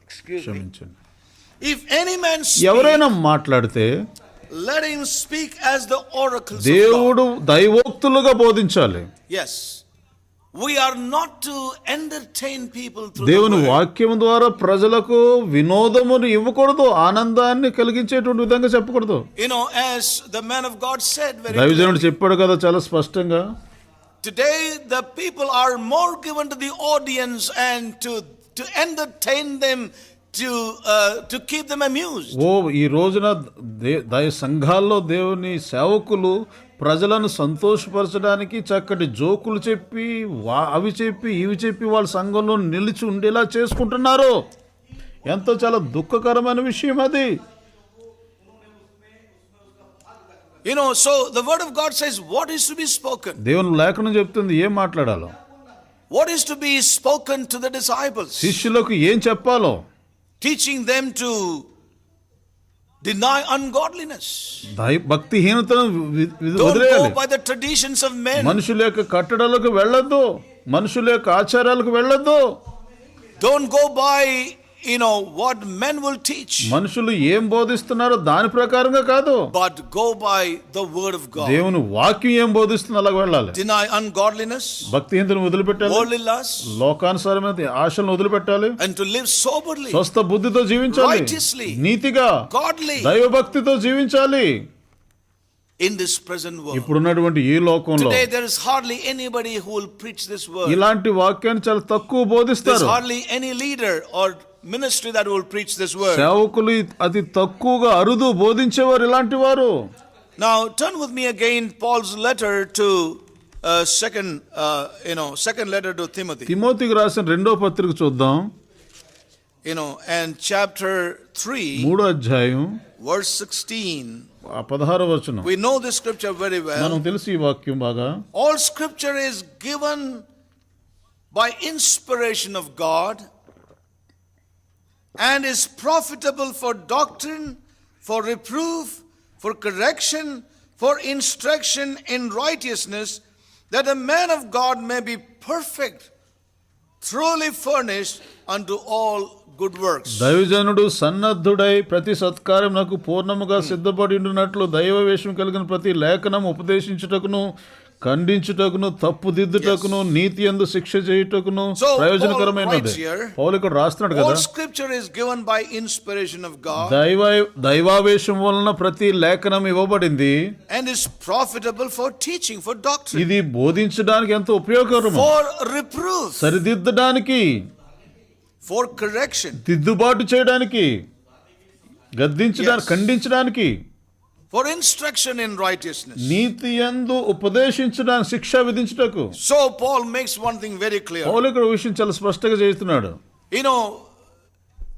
A: Excuse me.
B: క్షమించండి.
A: If any man speak,
B: ఎవరైనా మాట్లాడితే
A: let him speak as the oracles of God.
B: దేవుడు దైవోక్తులుగా బోధించాలి.
A: Yes. We are not to entertain people through
B: దేవుని
A: the word.
B: వాక్యం ద్వారా ప్రజలకు వినోదమును ఇవ్వకూడదు, ఆనందాన్ని కలిగించేటువంటి విధంగా చెప్పకూడదు.
A: You know, as the man of God said very
B: దైవజనుడు
A: clearly,
B: చెప్పాడు కదా చాలా స్పష్టంగా,
A: today the people are more given to the audience and to entertain them, to keep them amused.
B: ఈ రోజున సంఘాల్లో దేవుని సేవకులు ప్రజలను సంతోషపరచడానికి చక్కటి జోకులు చెప్పి అవి చెప్పి ఇవి చెప్పి వాళ్ళ సంఘంలో నిలిచి ఉండేలా చేసుకుంటున్నారు. ఎంతో చాలా దుఃఖకరమైన విషయం అది.
A: You know, so the word of God says what is to be spoken.
B: దేవుని లేఖనం చెప్తుంది ఏం మాట్లాడాలో,
A: What is to be spoken to the disciples.
B: శిష్యులకు ఏం చెప్పాలో,
A: Teaching them to deny ungodliness.
B: భక్తిహీనతను
A: Don't
B: వదిలేయాలి.
A: go by the traditions of men.
B: మనుషుల యొక్క కట్టడలకు వెళ్ళొద్దు, మనుషుల యొక్క ఆచారాలకు వెళ్ళొద్దు.
A: Don't go by, what men will teach.
B: మనుషులు ఏం బోధిస్తున్నారో దాని ప్రకారంగా కాదు,
A: But go by the word of God.
B: దేవుని వాక్యం ఏం బోధిస్తుందో అలాగ వెళ్ళాలి.
A: Deny ungodliness,
B: భక్తిహీనతను వదిలిపెట్టాలి,
A: worldly lust,
B: లోకానుసారమైన ఆశలను వదిలిపెట్టాలి,
A: and to live soberly,
B: స్వస్థ బుద్ధితో జీవించాలి,
A: righteously,
B: నీతిగా
A: godly
B: దైవభక్తితో జీవించాలి.
A: in this present world.
B: ఇప్పుడున్నటువంటి ఈ లోకంలో
A: Today there is hardly anybody who will preach this word.
B: ఇలాంటి వాక్యాన్ని చాలా తక్కువ
A: There is
B: బోధిస్తారు.
A: hardly any leader or ministry that will preach this word.
B: సేవకులు అతి తక్కువగా అరుదు బోధించేవారు ఇలాంటి వారు.
A: Now turn with me again Paul's letter to second letter to Timothy.
B: తిమోతికి రాసిన 2వ పత్రిక చూద్దాం.
A: And chapter 3
B: 3వ అధ్యాయం
A: verse 16.
B: 16వ వచనం.
A: We know this scripture very well.
B: మనకు తెలుసు ఈ వాక్యం బాగా.
A: All scripture is given by inspiration of God and is profitable for doctrine, for reproof, for correction, for instruction in righteousness, that a man of God may be perfect, truly furnished unto all good works.
B: దైవజనుడు సన్నద్ధుడై ప్రతి సత్కార్యమునకు పూర్ణముగా సిద్ధపడి ఉండునట్లు దైవవేషం కలిగిన ప్రతి లేఖనం ఉపదేశించుటకును, ఖండించుటకును, తప్పుదిద్దుటకును, నీతి యందు శిక్ష చేయుటకును
A: So,
B: ప్రయోజనకరమైనది.
A: Paul writes here,
B: పౌలు ఇక్కడ రాస్తున్నాడు కదా,
A: All scripture is given by inspiration of God
B: దైవావేశం వలన ప్రతి లేఖనం ఇవ్వబడింది.
A: and is profitable for teaching, for doctrine,
B: ఇది బోధించడానికి ఎంతో ఉపయోగకరము,
A: for reproof,
B: సరిదిద్దడానికి,
A: for correction,
B: దిద్దుబాటు చేయడానికి, గద్దించడానికి,
A: Yes.
B: ఖండించడానికి,
A: for instruction in righteousness.
B: నీతి యందు ఉపదేశించడానికి, శిక్ష విధించుటకు.
A: So Paul makes one thing very clear.
B: పౌలు ఇక్కడ విషయం చాలా స్పష్టంగా చేస్తున్నాడు.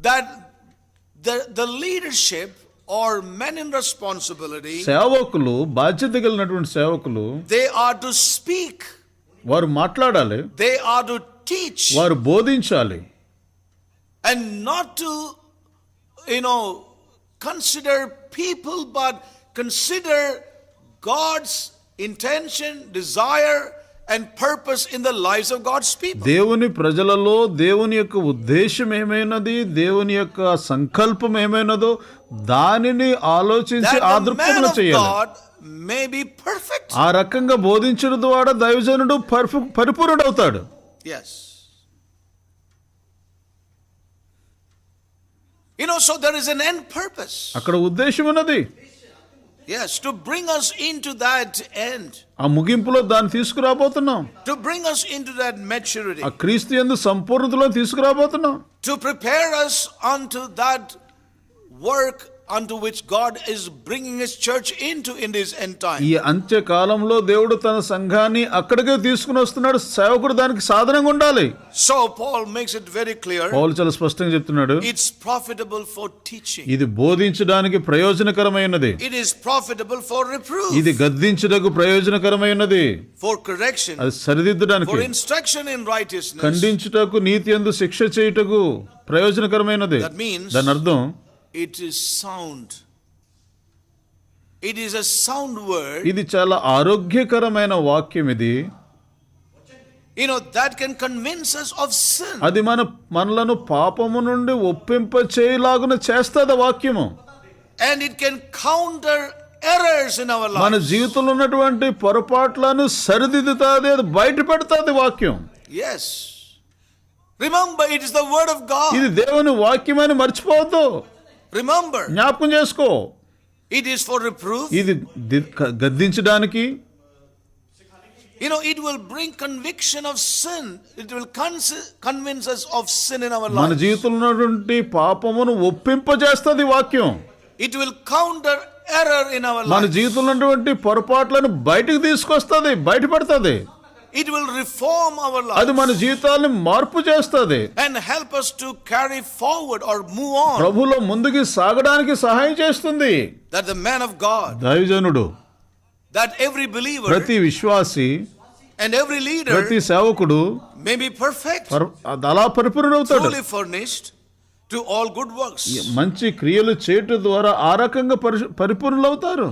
A: That the leadership or men in responsibility,
B: సేవకులు, బాధ్యత కలిగినటువంటి సేవకులు,
A: they are to speak,
B: వారు మాట్లాడాలి,
A: they are to teach,
B: వారు బోధించాలి,
A: and not to consider people, but consider God's intention, desire, and purpose in the lives of God's people.
B: దేవుని ప్రజలలో దేవుని యొక్క ఉద్దేశం ఏమైనది, దేవుని యొక్క సంకల్పం ఏమైనదో దానిని ఆలోచించి
A: That the man
B: ఆదృపంలో
A: of
B: చేయాలి.
A: God may be perfect.
B: ఆ రకంగా బోధించడం ద్వారా దైవజనుడు పరిపూర్ణుడవుతాడు.
A: Yes. So there is an end purpose.
B: అక్కడ ఉద్దేశం ఉన్నది.
A: Yes, to bring us into that end.
B: ఆ ముగింపులో దాన్ని తీసుకురాబోతున్నాం.
A: To bring us into that maturity.
B: ఆ క్రీస్తు యందు సంపూర్ణతలో తీసుకురాబోతున్నాం.
A: To prepare us unto that work unto which God is bringing His church into in this end time.
B: ఈ అంత్య కాలంలో దేవుడు తన సంఘాన్ని అక్కడికే తీసుకుని వస్తున్నాడు. సేవకుడు దానికి సాధనంగా ఉండాలి.
A: So Paul makes it very clear.
B: పౌలు చాలా స్పష్టంగా చెప్తున్నాడు.
A: It's profitable for teaching.
B: ఇది బోధించడానికి ప్రయోజనకరమైనది.
A: It is profitable for reproof.
B: ఇది గద్దించుటకు ప్రయోజనకరమైనది.
A: For correction.
B: అది సరిదిద్దడానికి.
A: For instruction in righteousness.
B: ఖండించుటకు నీతి యందు శిక్ష చేయుటకు ప్రయోజనకరమైనది.
A: That means
B: దాని అర్థం
A: it is sound. It is a sound word.
B: ఇది చాలా ఆరోగ్యకరమైన వాక్యం. ఇది
A: that can convince us of sin.
B: అది మనలను పాపము నుండి ఒప్పింప చేయలాగున చేస్తుంది వాక్యము.
A: And it can counter errors in our lives.
B: మన జీవితంలో ఉన్నటువంటి పొరపాట్లను సరిదిద్దుతాది, అది బయట పెడతాది వాక్యం.
A: Yes. Remember, it is the word of God.
B: ఇది దేవుని వాక్యం అని మర్చిపోవద్దు.
A: Remember,
B: జ్ఞాపకం చేసుకో.
A: it is for reproof.
B: ఇది గద్దించడానికి.
A: It will bring conviction of sin. It will convince us of sin in our
B: మన
A: lives.
B: జీవితంలో ఉన్నటువంటి పాపమును ఒప్పింపజేస్తుంది వాక్యం.
A: It will counter error in our
B: మన
A: lives.
B: జీవితంలో ఉన్నటువంటి పొరపాట్లను బయటకు తీసుకొస్తుంది, బయటపడుతుంది.
A: It will reform our
B: అది
A: lives
B: మన జీవితాలను మార్పు చేస్తుంది.
A: and help us to carry forward or move on.
B: ప్రభువులో ముందుకు సాగడానికి సహాయం చేస్తుంది.
A: That the man of God,
B: దైవజనుడు,
A: that every believer
B: ప్రతి విశ్వాసి,
A: and every leader
B: ప్రతి సేవకుడు
A: may be perfect,
B: అలా పరిపూర్ణుడవుతాడు.
A: truly furnished to all good works.
B: మంచి క్రియలు చేయటం ద్వారా ఆ రకంగా పరిపూర్ణులవుతారు.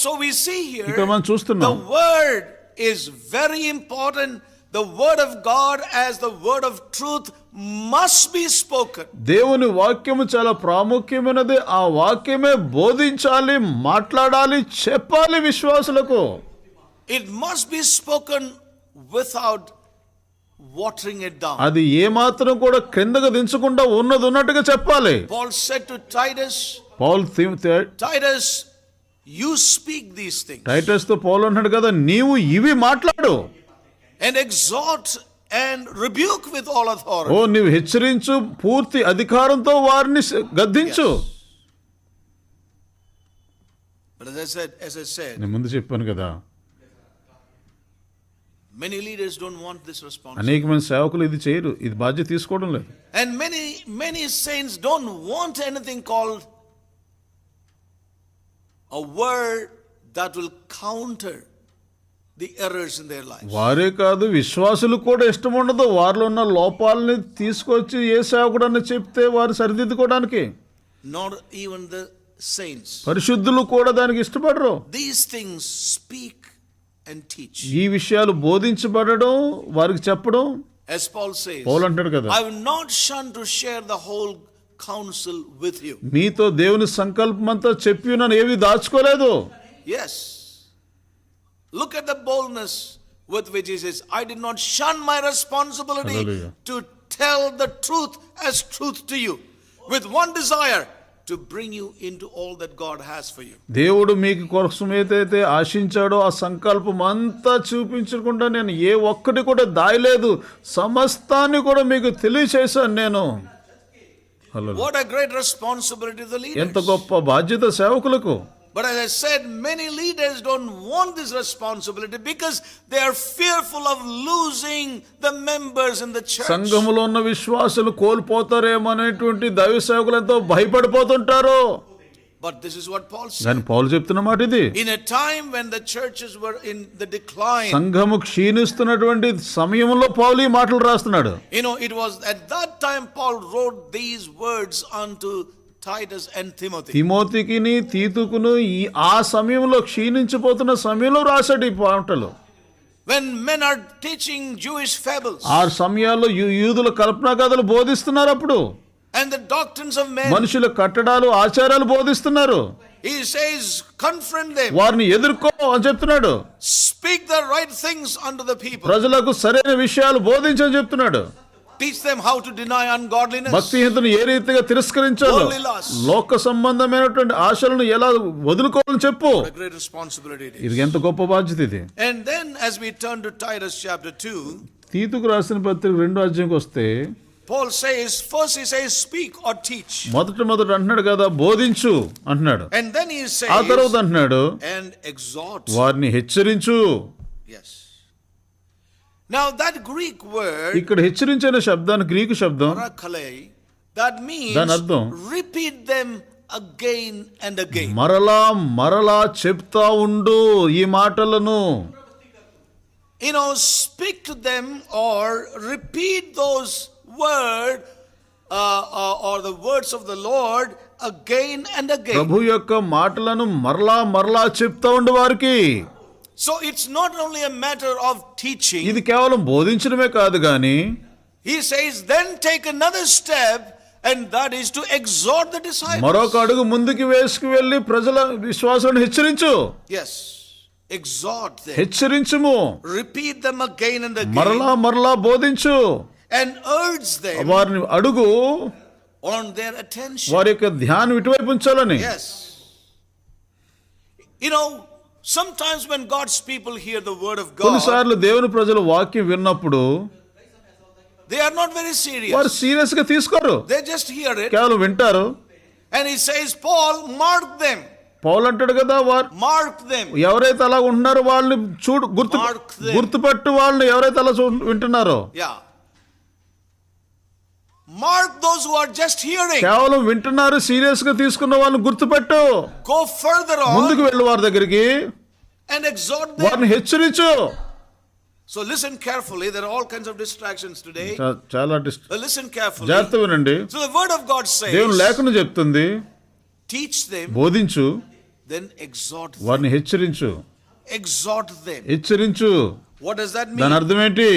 A: So we see here
B: ఇక్కడ మనం చూస్తున్నాం.
A: the word is very important. The word of God as the word of truth must be spoken.
B: దేవుని వాక్యము చాలా ప్రాముఖ్యమైనది. ఆ వాక్యమే బోధించాలి, మాట్లాడాలి, చెప్పాలి విశ్వాసులకు.
A: It must be spoken without watering it down.
B: అది ఏమాత్రం కూడా క్రిందకు దించకుండా ఉన్నట్టుగా చెప్పాలి.
A: Paul said to Titus, Titus, you speak these things.
B: Titus తో పౌలు అన్నాడు కదా, నీవు ఇవి మాట్లాడు.
A: And exhort and rebuke with all authority.
B: నీవు హెచ్చరించు, పూర్తి అధికారంతో వారిని గద్దించు.
A: But as I said,
B: నేను ముందు చెప్పాను కదా,
A: many leaders don't want this responsibility.
B: అనేక మంది సేవకులు ఇది చేయరు, ఇది బాధ్యత తీసుకోవడం లేదు.
A: And many saints don't want anything called a word that will counter the errors in their lives.
B: వారే కాదు, విశ్వాసులు కూడా ఇష్టం ఉండదు వారిలో ఉన్న లోపాలని తీసుకొచ్చి ఏ సేవకుడన్నా చెప్తే వారు సరిదిద్దుకోవడానికి.
A: Not even the saints.
B: పరిశుద్ధులు కూడా దానికి ఇష్టపడరు.
A: These things speak and teach.
B: ఈ విషయాలు బోధించబడడం, వారికి చెప్పడం.
A: As Paul says,
B: పౌలు అంటాడు కదా,
A: I will not shun to share the whole counsel with you.
B: మీతో దేవుని సంకల్పం అంతా చెప్పి నన్ను ఏవి దాచుకోలేదు.
A: Yes. Look at the boldness with which he says, I did not shun my responsibility
B: Hallelujah.
A: to tell the truth as truth to you, with one desire, to bring you into all that God has for you.
B: దేవుడు మీకు కోసం ఏదైతే ఆశించాడో ఆ సంకల్పం అంతా చూపించకుండా నేను ఏ ఒక్కటి కూడా దాయలేదు, సమస్తాన్ని కూడా మీకు తెలియచేశాను నేను.
A: What a great responsibility to the leaders.
B: ఎంత గొప్ప బాధ్యత సేవకులకు.
A: But as I said, many leaders don't want this responsibility because they are fearful of losing the members in the church.
B: సంఘములో ఉన్న విశ్వాసులు కోల్పోతారేమో అనేటువంటి దైవ సేవకులు ఎంతో భయపడిపోతుంటారు.
A: But this is what Paul said.
B: కానీ పౌలు చెప్తున్న మాట ఇది,
A: In a time when the churches were in the decline,
B: సంఘము క్షీణిస్తున్నటువంటి సమయంలో పౌలు ఈ మాటలు రాస్తున్నాడు.
A: it was at that time Paul wrote these words unto Titus and Timothy.
B: తిమోతికిని తీతుకును ఆ సమయంలో క్షీణించిపోతున్న సమయంలో రాశాడు ఈ మాటలు.
A: When men are teaching Jewish fables
B: ఆ సమయాల్లో యూదుల కల్పనా కథలు బోధిస్తున్నారు అప్పుడు,
A: and the doctrines of men,
B: మనుషుల కట్టడాలు ఆచారాలు బోధిస్తున్నారు.
A: he says, confront them,
B: వారిని ఎదుర్కో అని చెప్తున్నాడు.
A: speak the right things unto the people,
B: ప్రజలకు సరైన విషయాలు బోధించని చెప్తున్నాడు.
A: teach them how to deny ungodliness,
B: భక్తిహీనతను ఏ రీతిగా తిరస్కరించాలో,
A: worldly lusts.
B: లోక సంబంధమైనటువంటి ఆశలను ఎలా వదులుకోవాలని చెప్పు.
A: What a great responsibility it is.
B: ఇది ఎంత గొప్ప బాధ్యత ఇది.
A: And then as we turn to Titus chapter 2,
B: తీతుకు రాసిన పత్రిక 2వ అధ్యాయంకి వస్తే,
A: Paul says, first he says speak or teach,
B: మొదట అంటున్నాడు కదా, బోధించు అంటున్నాడు.
A: and then he
B: ఆ తర్వాత
A: says
B: అంటున్నాడు,
A: and exhort.
B: వారిని హెచ్చరించు.
A: Yes. Now that Greek word
B: ఇక్కడ హెచ్చరించిన శబ్దాన్ని గ్రీకు శబ్దం,
A: parakalei, that means
B: దాని అర్థం,
A: repeat them again and again.
B: మరలా చెప్తా ఉండు ఈ మాటలను.
A: Speak to them or repeat those word or the words of the Lord again and again.
B: ప్రభు యొక్క మాటలను మరలా చెప్తా ఉండు వారికి.
A: So it's not only a matter of teaching.
B: ఇది కేవలం బోధించడమే కాదు గాని,
A: He says then take another step, and that is to exhort the disciples.
B: మరొక అడుగు ముందుకు వేసుకు వెళ్ళి ప్రజల విశ్వాసాలను హెచ్చరించు.
A: Yes. Exhort them.
B: హెచ్చరించుము.
A: Repeat them again and again.
B: మరలా బోధించు.
A: And urge them
B: వారిని అడుగు,
A: on their attention.
B: వారి యొక్క ధ్యానం ఇటువైపు ఉంచాలని.
A: Yes. Sometimes when God's people hear the word of God,
B: కొన్నిసార్లు దేవుని ప్రజలు వాక్యం విన్నప్పుడు
A: they are not very serious.
B: వారు సీరియస్ గా తీసుకోరు,
A: They just hear it.
B: కేవలం వింటారు.
A: And he says, Paul, mark them.
B: పౌలు అంటాడు కదా, వారు
A: Mark them.
B: ఎవరైతే అలా ఉంటున్నారో వాళ్ళని చూడు,
A: Mark them.
B: గుర్తుపట్టు వాళ్ళని ఎవరైతే అలా వింటున్నారో.
A: Yeah. Mark those who are just hearing.
B: కేవలం వింటున్నారు, సీరియస్ గా తీసుకున్న వాళ్ళని గుర్తుపెట్టు.
A: Go further
B: ముందుకు
A: on
B: వెళ్ళు వారి దగ్గరికి,
A: and exhort
B: వారిని
A: them.
B: హెచ్చరించు.
A: So listen carefully. There are all kinds of distractions today.
B: చాలా
A: Listen carefully.
B: జాగ్రత్త వినండి.
A: So the word of God
B: దేవుని
A: says,
B: లేఖనం చెప్తుంది,
A: teach them,
B: బోధించు,
A: then exhort them.
B: వారిని హెచ్చరించు.
A: Exhort them.
B: హెచ్చరించు
A: What does that
B: దాని
A: mean?
B: అర్థం ఏంటి?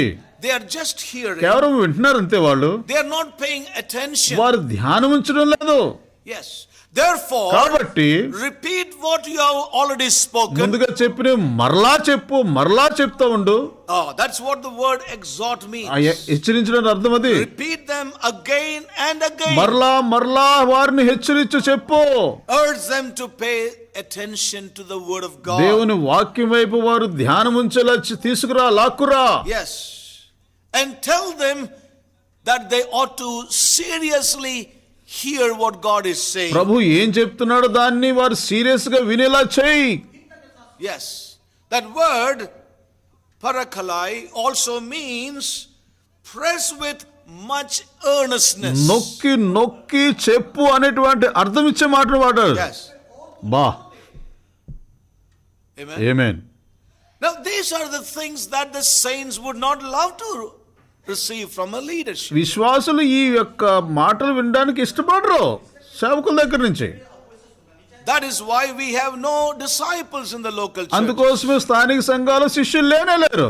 A: They are just hearing.
B: కేవలం వింటున్నారు అంతే, వాళ్ళు
A: They are not paying attention.
B: వారు ధ్యానం ఉంచడం లేదు.
A: Yes. Therefore,
B: కాబట్టి
A: repeat what you have already spoken.
B: ముందుగా చెప్పిన మరలా చెప్తా ఉండు.
A: That's what the word exhort means.
B: హెచ్చరించడానికి అర్థం అది.
A: Repeat them again and again.
B: మరలా వారిని హెచ్చరించు చెప్పు.
A: Urge them to pay attention to the word of God.
B: దేవుని వాక్యం వైపు వారు ధ్యానం ఉంచేలా తీసుకురా, లాక్కురా.
A: Yes. And tell them that they ought to seriously hear what God is saying.
B: ప్రభు ఏం చెప్తున్నాడో దాన్ని వారు సీరియస్ గా వినేలా చేయి.
A: Yes. That word parakalai also means press with much earnestness.
B: నొక్కి చెప్పు అనేటువంటి అర్థం ఇచ్చే మాటలు వాడారు.
A: Yes.
B: బా.
A: Amen.
B: Amen.
A: Now these are the things that the saints would not love to receive from a leadership.
B: విశ్వాసులు ఈ యొక్క మాటలు వినడానికి ఇష్టపడరు సేవకుల దగ్గర నుంచి.
A: That is why we have no disciples in the local church.
B: అందుకోసమే స్థానిక సంఘాలు శిష్యులు లేరు.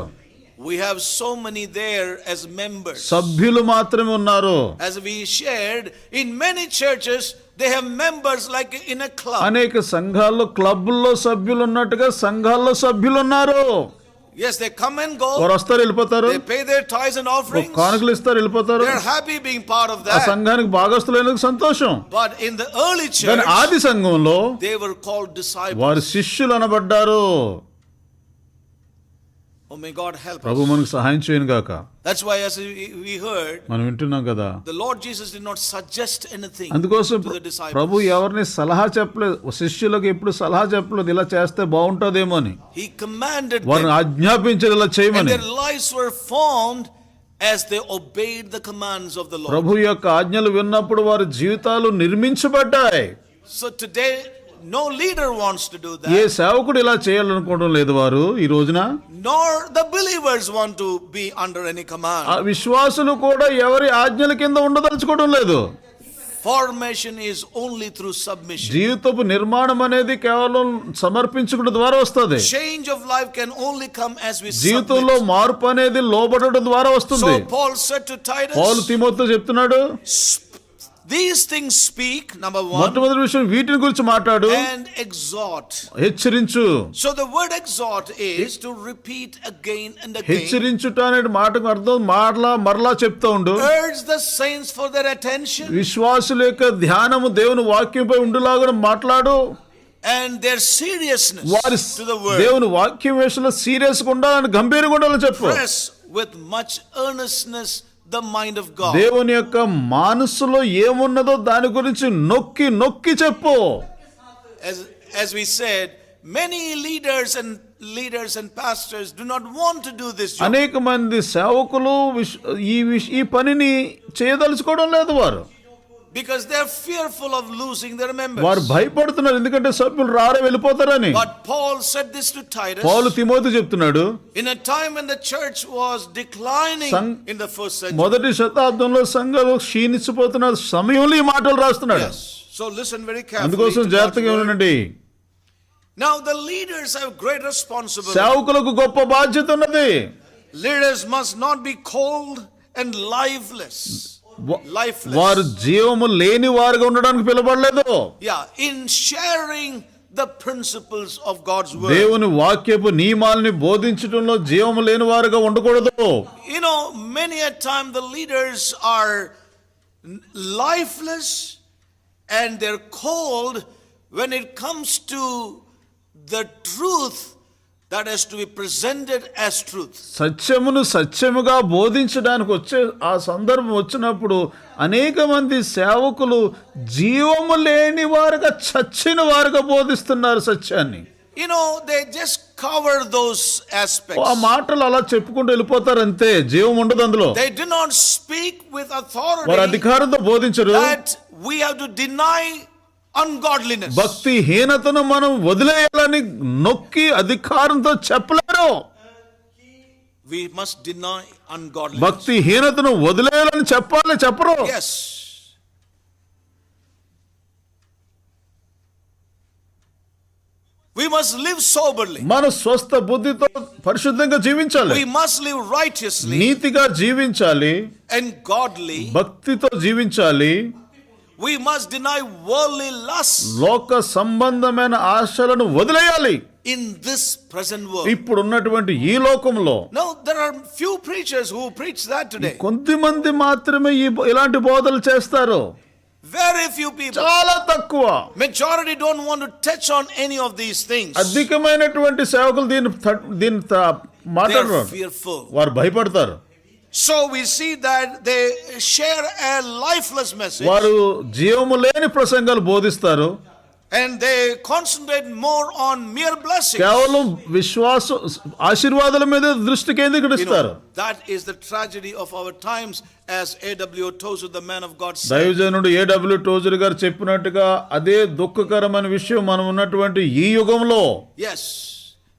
A: We have so many there as members.
B: సభ్యులు మాత్రమే ఉన్నారు.
A: As we shared, in many churches they have members like in a club.
B: అనేక సంఘాల్లో క్లబ్బుల్లో సభ్యులు ఉన్నట్టుగా సంఘాల్లో సభ్యులు ఉన్నారు.
A: Yes, they come and go.
B: వారు వస్తారు, వెళ్ళిపోతారు.
A: They pay their tithes and offerings.
B: కానుకలు ఇస్తారు, వెళ్ళిపోతారు.
A: They are happy being part of
B: ఆ
A: that.
B: సంఘానికి భాగస్తులైనందుకు సంతోషం.
A: But in the early church,
B: కానీ ఆది సంఘంలో
A: they were called disciples.
B: వారు శిష్యులు అనబడ్డారు.
A: Oh, may God help
B: ప్రభు
A: us.
B: మనకు సహాయం చేయను గాక.
A: That's why as we heard,
B: మనం వింటున్నాం కదా,
A: the Lord Jesus did not suggest anything
B: అందుకోసం
A: to the disciples.
B: ప్రభు ఎవరిని సలహా చెప్పలేదు, శిష్యులకు ఎప్పుడు సలహా చెప్పలేదు ఇలా చేస్తే బాగుంటుందేమో అని.
A: He commanded
B: వారిని
A: them,
B: ఆజ్ఞాపించారు ఇలా
A: and
B: చేయమని.
A: their lives were formed as they obeyed the commands of the Lord.
B: ప్రభు యొక్క ఆజ్ఞలు విన్నప్పుడు వారి జీవితాలు నిర్మించబడ్డాయి.
A: So today No leader wants to do
B: A
A: that.
B: సేవకుడు ఇలా చేయాలనుకోవడం లేదు వారు ఈ రోజున.
A: Nor the believers want to be under any
B: ఆ
A: command.
B: విశ్వాసులు కూడా ఎవరి ఆజ్ఞల కింద ఉండదలుచుకోవడం లేదు.
A: Formation is only through submission.
B: జీవితపు నిర్మాణం అనేది కేవలం సమర్పించుకున్న ద్వారా వస్తుంది.
A: Change of life can only come as we
B: జీవితంలో
A: submit.
B: మార్పు అనేది లోబడడం ద్వారా వస్తుంది.
A: So Paul said to
B: Paul
A: Titus,
B: తిమోతితో చెప్తున్నాడు,
A: these things speak, number one,
B: మొట్టమొదటి విషయం వీటిని గురించి మాట్లాడు,
A: and exhort.
B: హెచ్చరించు.
A: So the word exhort is to repeat again and again.
B: హెచ్చరించుట అనే మాటకు అర్థం మరలా చెప్తా ఉండు.
A: Urge the saints for their attention
B: విశ్వాసుల యొక్క ధ్యానము దేవుని వాక్యంపై ఉండులాగా మాట్లాడు.
A: and their seriousness
B: వారి
A: to the word.
B: దేవుని వాక్యం విషయంలో సీరియస్ గా ఉండాలని, గంభీరంగా ఉండాలని చెప్పు.
A: Press with much earnestness the mind of God.
B: దేవుని యొక్క మనస్సులో ఏమున్నదో దాని గురించి నొక్కి నొక్కి చెప్పు.
A: As we said, many leaders and pastors do not want to do this job.
B: అనేక మంది సేవకులు ఈ పనిని చేయదలుచుకోవడం లేదు వారు.
A: Because they are fearful of losing their members.
B: వారు భయపడుతున్నారు, ఎందుకంటే సభ్యులు వెళ్ళిపోతారని.
A: But Paul said this to Titus.
B: Paul Timothy చెప్తున్నాడు,
A: In a time when the church was declining in the first century.
B: మొదటి శతాబ్దంలో సంఘాలు క్షీణించిపోతున్న సమయంలో ఈ మాటలు రాస్తున్నాడు.
A: Yes. So listen very carefully.
B: అందుకోసం
A: to
B: జాగ్రత్తగా
A: God's word.
B: ఉండండి.
A: Now the leaders have great responsibility.
B: సేవకులకు గొప్ప బాధ్యత ఉన్నది.
A: Leaders must not be cold and lifeless.
B: వారు జీవము లేని వారుగా ఉండడానికి పిలవబడలేదు.
A: Yeah, in sharing the principles of God's word.
B: దేవుని వాక్యపు నియమాలని బోధించడంలో జీవము లేని వారుగా ఉండకూడదు.
A: You know, many a time the leaders are lifeless and they're cold when it comes to the truth that has to be presented as truth.
B: సత్యమును సత్యముగా బోధించడానికి వచ్చే ఆ సందర్భం వచ్చినప్పుడు అనేక మంది సేవకులు జీవము లేని వారుగా, చచ్చిన వారుగా బోధిస్తున్నారు సత్యాన్ని.
A: You know, they just cover those aspects.
B: ఆ మాటలు అలా చెప్పుకుంటూ వెళ్ళిపోతారు అంతే, జీవం ఉండదు అందులో.
A: They do not speak with
B: వారు
A: authority
B: అధికారంతో బోధించరు.
A: that we have to deny ungodliness.
B: భక్తి హీనతను మనం వదిలేయాలని నొక్కి అధికారంతో చెప్పలేరు.
A: We must deny ungodliness.
B: భక్తి హీనతను వదిలేయాలని చెప్పరు.
A: Yes. We must live soberly.
B: మన స్వస్థ బుద్ధితో పరిశుద్ధంగా జీవించాలి.
A: We must live righteously
B: నీతిగా జీవించాలి.
A: and godly.
B: భక్తితో జీవించాలి.
A: We must deny worldly lusts
B: లోక సంబంధమైన ఆశలను వదిలేయాలి.
A: in this present world.
B: ఇప్పుడు ఉన్నటువంటి ఈ లోకంలో
A: Now, there are few preachers who preach that today.
B: కొద్దిమంది మాత్రమే ఇలాంటి బోధలు చేస్తారు.
A: Very few people.
B: చాలా తక్కువ.
A: Majority don't want to touch on any of these things.
B: అధికమైనటువంటి సేవకులు దీన్ని
A: They
B: మాట్లాడరు.
A: are fearful.
B: వారు భయపడతారు.
A: So we see that they share a lifeless message
B: వారు జీవము లేని ప్రసంగాలు బోధిస్తారు.
A: and they concentrate more on mere blessings.
B: కేవలం ఆశీర్వాదాల మీద దృష్టి కేంద్రీకరిస్తారు.
A: That is the tragedy of our times, as A.W. Tozer, the man of God, said.
B: దైవజనుడు A.W. టోజర్ గారు చెప్పినట్టుగా అదే దుఃఖకరమైన విషయం మనం ఉన్నటువంటి ఈ యుగంలో.
A: Yes,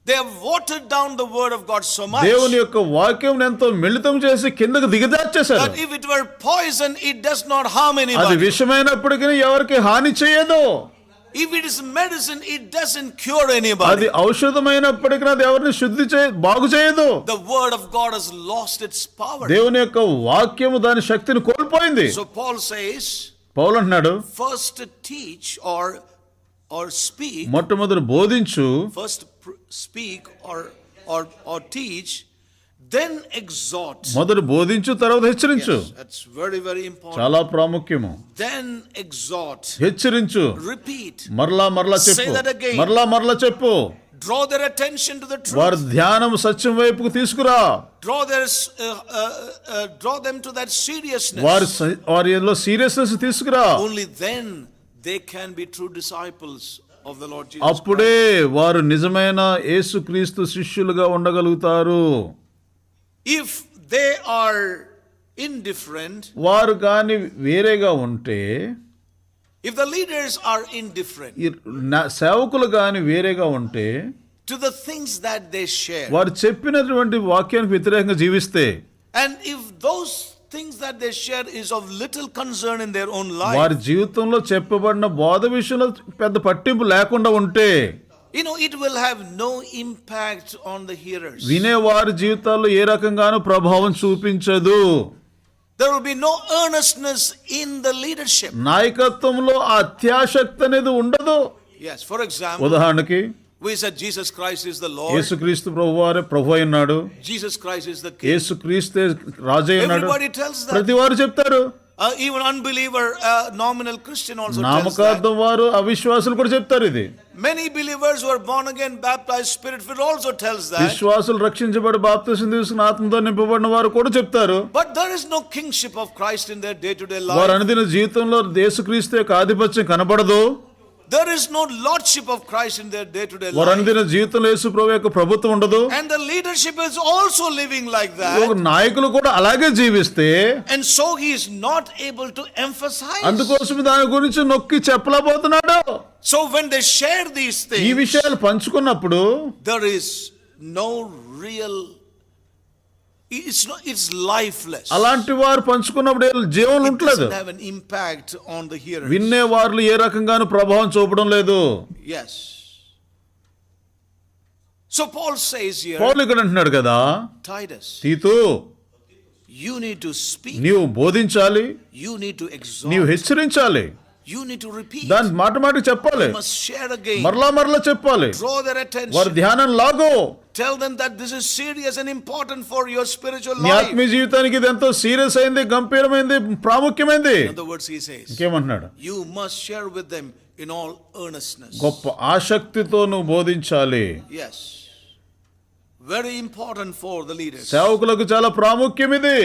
A: they have watered down the word of God so much
B: దేవుని యొక్క వాక్యం ఎంతో మిళితం చేసి కిందకు దిగజార్చేశారు.
A: that if it were poison, it does not harm
B: అది
A: anybody.
B: విషమైనప్పటికీ ఎవరికి హాని చేయదు.
A: If it is medicine, it doesn't cure
B: అది
A: anybody.
B: ఔషధమైనప్పటికీ అది ఎవరిని బాగు చేయదు.
A: The word of God has lost its power.
B: దేవుని యొక్క వాక్యము దాని శక్తిని కోల్పోయింది.
A: So Paul says,
B: పౌలు అంటున్నాడు,
A: first teach or speak,
B: మొట్టమొదటి బోధించు,
A: first speak or teach, then exhort.
B: మొదటి బోధించు, తర్వాత హెచ్చరించు.
A: Yes, that's very, very important.
B: చాలా ప్రాముఖ్యము.
A: Then exhort,
B: హెచ్చరించు,
A: repeat,
B: మరలా
A: Say
B: చెప్పు,
A: that again.
B: మరలా చెప్పు.
A: draw their attention to the
B: వారి
A: truth,
B: ధ్యానం సత్యం వైపుకు తీసుకురా.
A: draw them to that seriousness.
B: వారిలో సీరియస్నెస్ తీసుకురా.
A: Only then they can be true disciples of the Lord Jesus
B: అప్పుడే వారు నిజమైన యేసుక్రీస్తు శిష్యులుగా ఉండగలుగుతారు.
A: If they are indifferent,
B: వారు కాని వేరేగా ఉంటే
A: If the leaders are indifferent
B: ఈ సేవకులు కానీ వేరేగా ఉంటే
A: to the things that they share,
B: వారు చెప్పినటువంటి వాక్యానికి వ్యతిరేకంగా జీవిస్తే,
A: and if those things that they share is of little concern in their own life,
B: వారి జీవితంలో చెప్పబడిన బోధ విషయంలో పెద్ద పట్టింపు లేకుండా ఉంటే,
A: it will have no impact on the hearers.
B: వినే వారి జీవితాల్లో ఏ రకంగానూ ప్రభావం చూపించదు.
A: There will be no earnestness in the leadership.
B: నాయకత్వంలో ఆ అత్యాసక్తి అనేది ఉండదు.
A: Yes, for example,
B: ఉదాహరణకి
A: we said Jesus Christ is the Lord.
B: యేసుక్రీస్తు ప్రభువారే ప్రభు అయి ఉన్నాడు,
A: Jesus Christ is the King.
B: యేసుక్రీస్తే రాజు అయి ఉన్నాడు.
A: Everybody tells that.
B: ప్రతి వారు చెప్తారు.
A: Even unbeliever, nominal Christian also tells that.
B: నామకార్థం వారు అవిశ్వాసులు కూడా చెప్తారు ఇది.
A: Many believers who are born again, baptized, spirit-filled also tells that.
B: విశ్వాసులు రక్షించబడి బాప్తిసం తీసుకుని ఆత్మతో నింపబడిన వారు కూడా చెప్తారు.
A: But there is no kingship of Christ in their day-to-day life.
B: వారు అనుదిన జీవితంలో యేసుక్రీస్తు యొక్క ఆధిపత్యం కనబడదు.
A: There is no lordship of Christ in their day-to-day
B: వారు
A: life.
B: అనుదిన జీవితంలో యేసు ప్రభువు యొక్క ప్రభుత్వం ఉండదు.
A: And the leadership is also living like
B: ఒక
A: that.
B: నాయకులు కూడా అలాగే జీవిస్తే,
A: And so he is not able to emphasize.
B: అందుకోసం దాని గురించి నొక్కి చెప్పలేకపోతున్నాడు.
A: So when they share these
B: ఈ
A: things,
B: విషయాలు పంచుకున్నప్పుడు
A: there is no real, it's lifeless.
B: అలాంటి వారు పంచుకున్నప్పుడు జీవం
A: It
B: ఉండలేదు.
A: doesn't have an impact on the hearers.
B: విన్నే వారు ఏ రకంగానూ ప్రభావం చూపడం లేదు.
A: Yes. So Paul says here,
B: పౌలు ఇక్కడ అంటున్నాడు కదా,
A: Titus,
B: తీతు
A: you need to speak,
B: నీవు బోధించాలి,
A: you need to
B: నీవు
A: exhort,
B: హెచ్చరించాలి,
A: you need to repeat,
B: దాని మాట మాటకి చెప్పాలి,
A: you must share again,
B: మరలా చెప్పాలి,
A: draw their
B: వారి
A: attention,
B: ధ్యానం లాగో,
A: tell them that this is serious and important for your spiritual
B: నీ
A: life.
B: ఆత్మీయ జీవితానికి ఇది ఎంతో సీరియస్ అయింది, గంభీరమైంది, ప్రాముఖ్యమైంది.
A: In other words, he says,
B: ఇంకేమంటున్నాడు,
A: you must share with them in all earnestness.
B: గొప్ప ఆసక్తితో నువ్వు బోధించాలి.
A: Yes. Very important for the leaders.
B: సేవకులకు చాలా ప్రాముఖ్యం ఇది.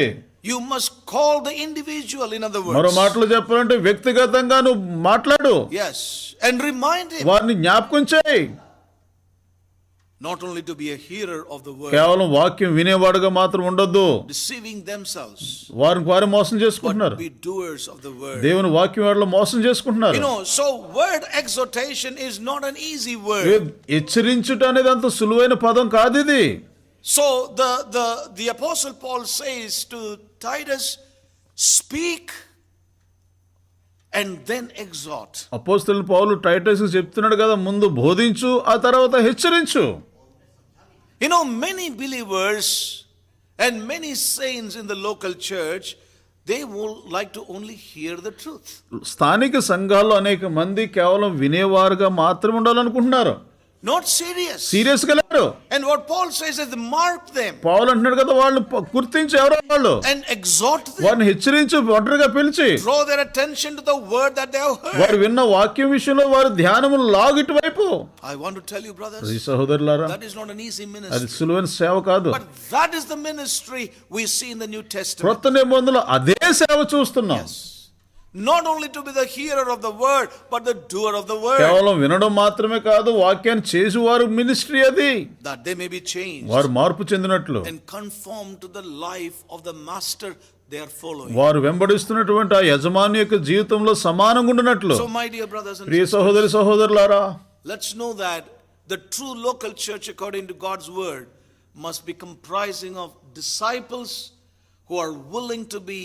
A: You must call the individual, in other
B: మరో
A: words.
B: మాటలు చెప్పాలంటే వ్యక్తిగతంగా నువ్వు మాట్లాడు,
A: Yes. And remind him
B: వారిని జ్ఞాపకం చేయి.
A: not only to be a hearer of the word,
B: కేవలం వాక్యం వినేవాడుగా మాత్రం ఉండొద్దు.
A: deceiving themselves,
B: వారు మోసం చేసుకుంటున్నారు.
A: but be doers of the word.
B: దేవుని వాక్యం వారిలో మోసం చేసుకుంటున్నారు.
A: So word exhortation is not an easy word.
B: హెచ్చరించుట అనేది అంత సులువైన పదం కాదు ఇది.
A: So the apostle Paul says to Titus, speak and then exhort.
B: అపోస్తలుడు పౌలు టైటస్‌కి చెప్తున్నాడు కదా, ముందు బోధించు, ఆ తర్వాత హెచ్చరించు.
A: Many believers and many saints in the local church, they would like to only hear the truth.
B: స్థానిక సంఘాల్లో అనేక మంది కేవలం వినేవారుగా మాత్రం ఉండాలనుకుంటున్నారు.
A: Not serious.
B: సీరియస్ గా లేరు.
A: And what Paul says is mark them
B: పౌలు అంటున్నాడు కదా, వాళ్ళు గుర్తించి ఎవరో వాళ్ళు,
A: and exhort them.
B: వారిని హెచ్చరించి ఒంటరిగా పిలిచి
A: Draw their attention to the word that they have heard.
B: వారు విన్న వాక్యం విషయంలో వారి ధ్యానము లాగిటు వైపు.
A: I want to tell you, brothers,
B: ఈ సహోదరులారా,
A: that is not an easy
B: అది
A: ministry.
B: సులువైన సేవ కాదు.
A: But that is the ministry we see in the New Testament.
B: క్రొత్త నిబంధనలో అదే సేవ చూస్తున్నాం.
A: Not only to be the hearer of the word, but the doer of the word.
B: కేవలం వినడం మాత్రమే కాదు, వాక్యాన్ని చేసేవారు మినిస్ట్రీ అది.
A: That they may be changed
B: వారు మార్పు చెందినట్లు,
A: and conform to the life of the master they are following.
B: వారు వెంబడిస్తున్నటువంటి ఆ యజమాని యొక్క జీవితంలో సమానంగా ఉండినట్లు.
A: So my dear brothers and
B: Priya
A: sisters,
B: సహోదరులారా,
A: let's know that the true local church according to God's word must be comprising of disciples who are willing to be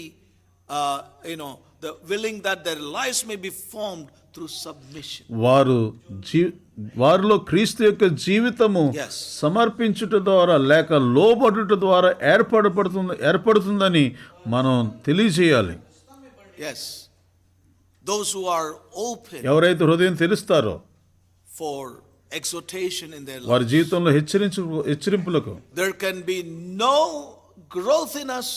A: willing that their lives may be formed through submission.
B: వారిలో క్రీస్తు యొక్క జీవితము
A: Yes.
B: సమర్పించుట ద్వారా లేక లోబడుట ద్వారా ఏర్పడుతుందని మనం తెలియజేయాలి.
A: Yes. Those who are open
B: ఎవరైతే హృదయం తెరుస్తారో
A: for exhortation in their
B: వారి
A: lives.
B: జీవితంలో హెచ్చరింపులకు
A: There can be no growth in us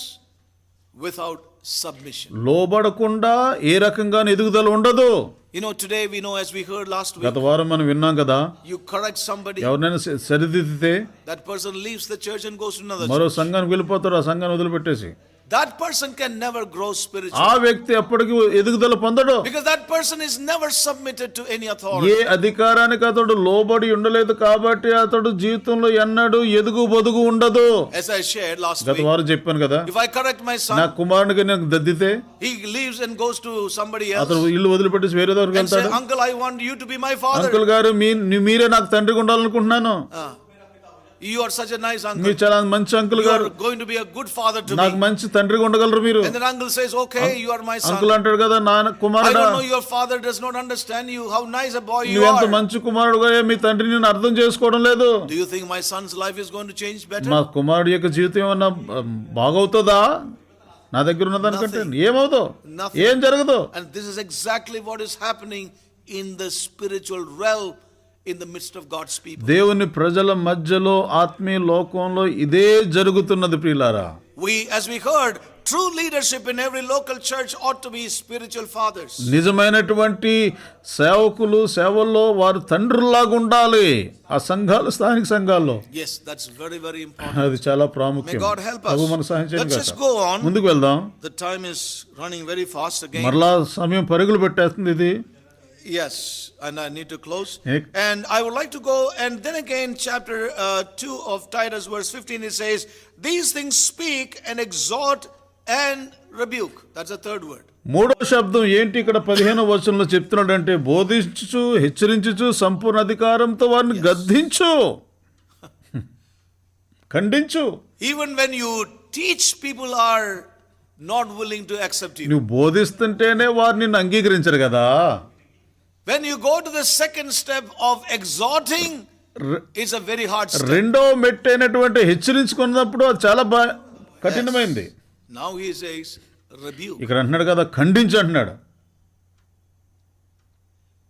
A: without submission.
B: లోబడకుండా ఏ రకంగా ఎదుగుదల ఉండదు.
A: Today we know, as we heard last week,
B: గత వారం మనం విన్నాం కదా,
A: you correct somebody,
B: ఎవరినైనా సరిదిద్దితే
A: that person leaves the church and goes to another
B: మరో
A: church.
B: సంఘానికి వెళ్ళిపోతారు, ఆ సంఘాన్ని వదిలిపెట్టేసి.
A: that person can never grow spiritually.
B: ఆ వ్యక్తి ఎప్పటికీ ఎదుగుదల పొందడు.
A: Because that person is never submitted to any authority.
B: ఏ అధికారానికి అతడు లోబడి ఉండలేదు కాబట్టి అతడు జీవితంలో ఎన్నడూ ఎదుగు బొదుగు ఉండదు.
A: As I shared last
B: గత
A: week,
B: వారం చెప్పాను కదా,
A: if I correct my
B: నా
A: son,
B: కుమారునికి నేను దద్దితే
A: he leaves and goes to somebody else
B: అతను ఇల్లు వదిలిపెట్టేసి వేరే దగ్గరికి
A: and say,
B: వెళ్తాడు.
A: Uncle, I want you to be my father.
B: Uncle గారు మీరే నాకు తండ్రిగా ఉండాలనుకుంటున్నాను.
A: You are such a nice uncle.
B: మీరు చాలా మంచి అంకుల్
A: You
B: గారు,
A: are going to be a good father to
B: నాకు
A: me.
B: మంచి తండ్రిగా ఉండగలరు మీరు.
A: And then uncle says, okay, you are my son.
B: Uncle అంటాడు కదా, నా
A: I
B: కుమారుడా,
A: don't know, your father does not understand you, how nice a boy you
B: నువ్వెంత
A: are.
B: మంచి కుమారుడుగా మీ తండ్రిని నేను అర్థం చేసుకోవడం లేదు.
A: Do you think my son's life is going to change better?
B: మా కుమారుడు యొక్క జీవితం ఏమన్నా బాగవుతుందా నా దగ్గర ఉన్నదానికంటే? ఏమవుదో,
A: Nothing.
B: ఏం జరగదు.
A: And this is exactly what is happening in the spiritual realm in the midst of God's people.
B: దేవుని ప్రజల మధ్యలో ఆత్మీయ లోకంలో ఇదే జరుగుతున్నది ప్రియులారా.
A: As we heard, true leadership in every local church ought to be spiritual fathers.
B: నిజమైనటువంటి సేవకులు సేవల్లో వారు తండ్రుల్లాగా ఉండాలి ఆ సంఘాలు, స్థానిక సంఘాల్లో.
A: Yes, that's very, very important.
B: అది చాలా ప్రాముఖ్యం.
A: May God help us.
B: ప్రభు మనకు సహాయం చేయను
A: Let's
B: గాక.
A: just go on.
B: ముందుకు వెళ్దాం.
A: The time is running very fast again.
B: మరలా సమయం పరుగులు పెట్టేస్తుంది ఇది.
A: Yes, and I need to close.
B: Ek-
A: And I would like to go, and then again, chapter 2 of Titus, verse 15, it says, these things speak and exhort and rebuke. That's the third word.
B: మూడో శబ్దం ఏంటి ఇక్కడ 15వ వచనంలో చెప్తున్నాడంటే, బోధించుచు హెచ్చరించుచు సంపూర్ణ అధికారంతో వారిని గద్దించు, ఖండించు.
A: Even when you teach, people are not willing to accept you.
B: నువ్వు బోధిస్తుంటేనే వారు నిన్ను అంగీకరించరు కదా.
A: When you go to the second step of exhorting, it's a very hard step.
B: రెండో మెట్టు అయినటువంటి హెచ్చరించుకున్నప్పుడు అది చాలా కఠినమైంది.
A: Now he says, rebuke.
B: ఇక్కడ అంటున్నాడు కదా, ఖండించు అంటున్నాడు.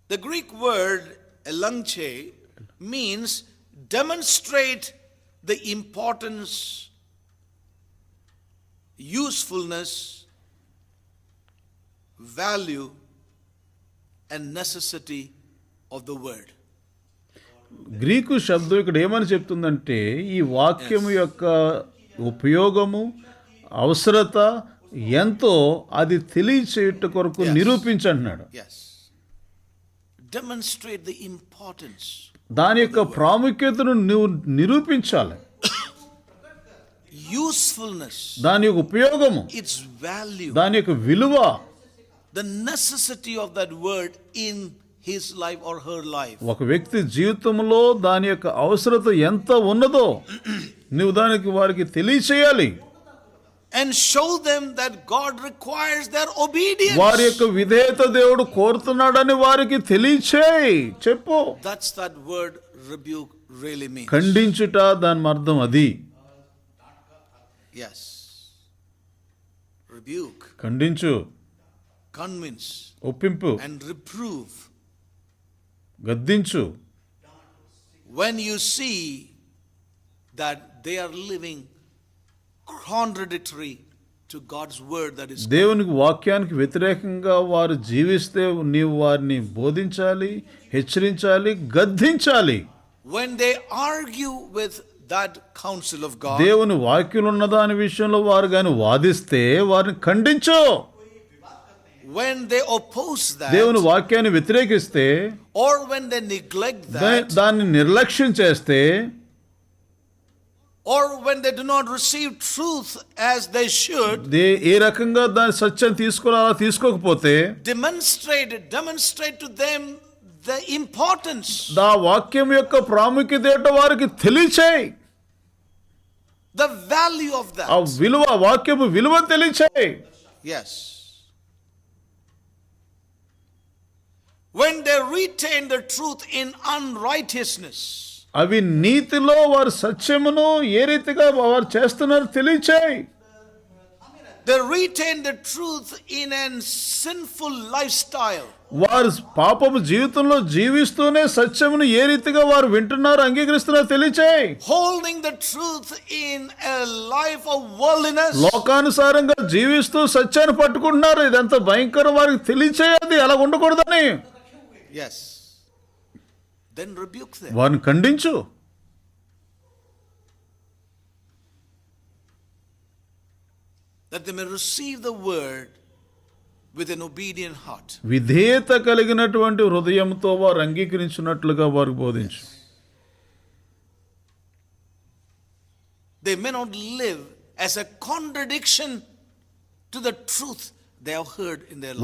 A: The Greek word elangche means demonstrate the importance, usefulness, value, and necessity of the word.
B: Greek శబ్దం ఇక్కడ ఏమని చెప్తుందంటే, ఈ వాక్యం యొక్క ఉపయోగము, అవసరత ఎంతో అది తెలియచేయుట కొరకు నిరూపించంటున్నాడు.
A: Yes. Demonstrate the importance.
B: దాని యొక్క ప్రాముఖ్యతను నువ్వు నిరూపించాలి.
A: Usefulness.
B: దాని యొక్క ఉపయోగము,
A: Its value.
B: దాని యొక్క విలువ,
A: The necessity of that word in his life or her life.
B: ఒక వ్యక్తి జీవితంలో దాని యొక్క అవసరత ఎంత ఉన్నదో నువ్వు దానికి వారికి తెలియచేయాలి.
A: And show them that God requires their obedience.
B: వారి యొక్క విధేయత దేవుడు కోరుతున్నాడని వారికి తెలియచేయి, చెప్పు.
A: That's that word rebuke really means.
B: ఖండించుట దాని అర్థం అది.
A: Yes. Rebuke,
B: ఖండించు,
A: convince,
B: ఒప్పింపు,
A: and reprove.
B: గద్దించు.
A: When you see that they are living contradictory to God's word that is,
B: దేవునికి వాక్యానికి వ్యతిరేకంగా వారు జీవిస్తే నీవు వారిని బోధించాలి, హెచ్చరించాలి, గద్దించాలి.
A: when they argue with that counsel of God,
B: దేవుని వాక్యం ఉన్నదా అనే విషయంలో వారు కానీ వాదిస్తే వారిని ఖండించు.
A: when they oppose
B: దేవుని
A: that,
B: వాక్యాన్ని వ్యతిరేకిస్తే,
A: or when they neglect that,
B: దాన్ని నిర్లక్ష్యం చేస్తే,
A: or when they do not receive truth as they should,
B: ఏ రకంగా దాని సత్యం తీసుకోవాలా తీసుకోకపోతే,
A: demonstrate to them the importance,
B: దా వాక్యం యొక్క ప్రాముఖ్యత ఏంటో వారికి తెలియచేయి.
A: the value of
B: ఆ
A: that.
B: విలువ, వాక్యపు విలువ తెలియచేయి.
A: Yes. When they retain the truth in unrighteousness,
B: అవి నీతిలో వారు సత్యమును ఏ రీతిగా వారు చేస్తున్నారు తెలియచేయి.
A: they retain the truth in a sinful lifestyle,
B: వారు పాపపు జీవితంలో జీవిస్తూనే సత్యమును ఏ రీతిగా వారు వింటున్నారు, అంగీకరిస్తున్నారు తెలియచేయి.
A: holding the truth in a life of worldliness,
B: లోకానుసారంగా జీవిస్తూ సత్యాన్ని పట్టుకుంటున్నారు. ఇదంతా భయంకరం, వారికి తెలియచేయాలి అలా ఉండకూడదని.
A: yes, then rebuke them.
B: వారిని ఖండించు.
A: that they may receive the word with an obedient heart.
B: విధేయత కలిగినటువంటి హృదయంతో వారు అంగీకరించినట్లుగా వారికి బోధించు.
A: They may not live as a contradiction to the truth they have heard in their life.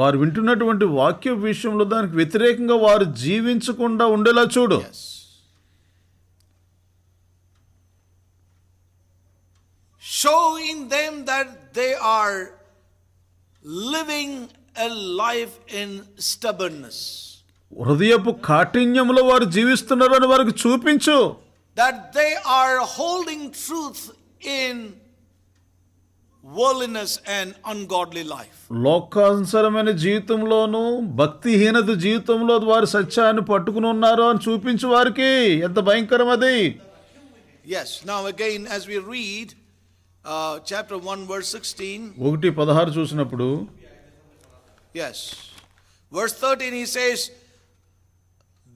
B: వారు వింటున్నటువంటి వాక్య విషయంలో దానికి వ్యతిరేకంగా వారు జీవించకుండా ఉండేలా చూడు.
A: Yes. Show in them that they are living a life in stubbornness.
B: హృదయపు కాఠిన్యంలో వారు జీవిస్తున్నారని వారికి చూపించు.
A: That they are holding truth in worldliness and ungodly life.
B: లోకానుసరమైన జీవితంలోనూ భక్తిహీనత జీవితంలో వారు సత్యాన్ని పట్టుకుని ఉన్నారు అని చూపించు వారికి. ఎంత భయంకరం అది.
A: Yes, now again as we read chapter 1 verse 16.
B: 1:16 చూసినప్పుడు,
A: yes, verse 13 he says,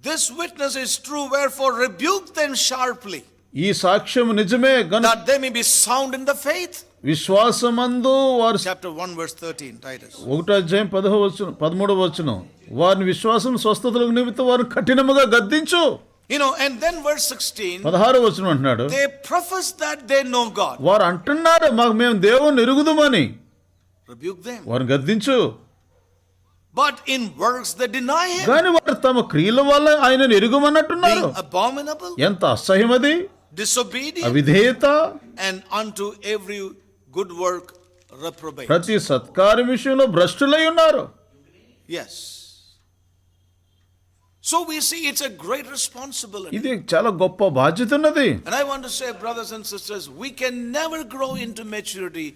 A: this witness is true, wherefore rebuke them sharply.
B: ఈ సాక్ష్యం నిజమే గనుక
A: that they may be sound in the faith.
B: విశ్వాసమందు వారు,
A: chapter 1 verse 13 Titus.
B: 1:13 వారిని విశ్వాసం స్వస్థతలకు నిమిత్తం వారు కఠినముగా గద్దించు.
A: You know, and then verse 16,
B: 16 అంటున్నాడు,
A: they profess that they know God.
B: వారు అంటున్నారు మేము దేవుని ఎరుగుదుమని.
A: Rebuke them.
B: వారిని గద్దించు.
A: But in works they deny him.
B: కానీ వారు తమ క్రియల వల్ల ఆయనను ఎరుగుమన్నట్టున్నారు.
A: Being abominable,
B: ఎంత అసహ్యమది,
A: disobedient,
B: అవిధేయత,
A: and unto every good work reprobate.
B: ప్రతి సత్కార్య విషయంలో భ్రష్టులై ఉన్నారు.
A: Yes. So we see it's a great responsibility.
B: ఇది చాలా గొప్ప బాధ్యత ఉన్నది.
A: And I want to say, brothers and sisters, we can never grow into maturity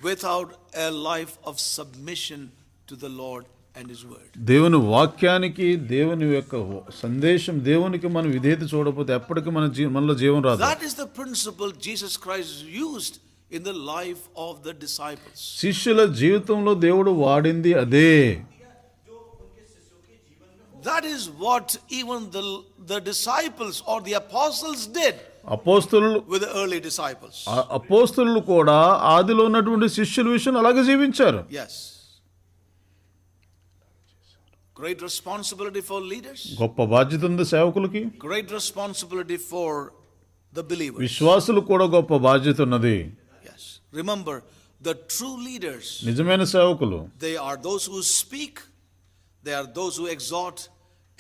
A: without a life of submission to the Lord and His word.
B: దేవుని వాక్యానికి, దేవుని యొక్క సందేశం, దేవునికి మనం విధేయత చూడకపోతే ఎప్పటికీ మనలో జీవం రాదు.
A: That is the principle Jesus Christ used in the life of the disciples.
B: శిష్యుల జీవితంలో దేవుడు వాడింది అదే.
A: That is what even the disciples or the apostles did
B: అపోస్తలులు
A: with the early disciples.
B: అపోస్తలులు కూడా ఆదిలో ఉన్నటువంటి శిష్యుల విషయంలో అలాగే జీవించారు.
A: Yes. Great responsibility for leaders.
B: గొప్ప బాధ్యత ఉంది సేవకులకి.
A: Great responsibility for the believers.
B: విశ్వాసులు కూడా గొప్ప బాధ్యత ఉన్నది.
A: Yes. Remember, the true leaders,
B: నిజమైన సేవకులు,
A: they are those who speak, they are those who exhort,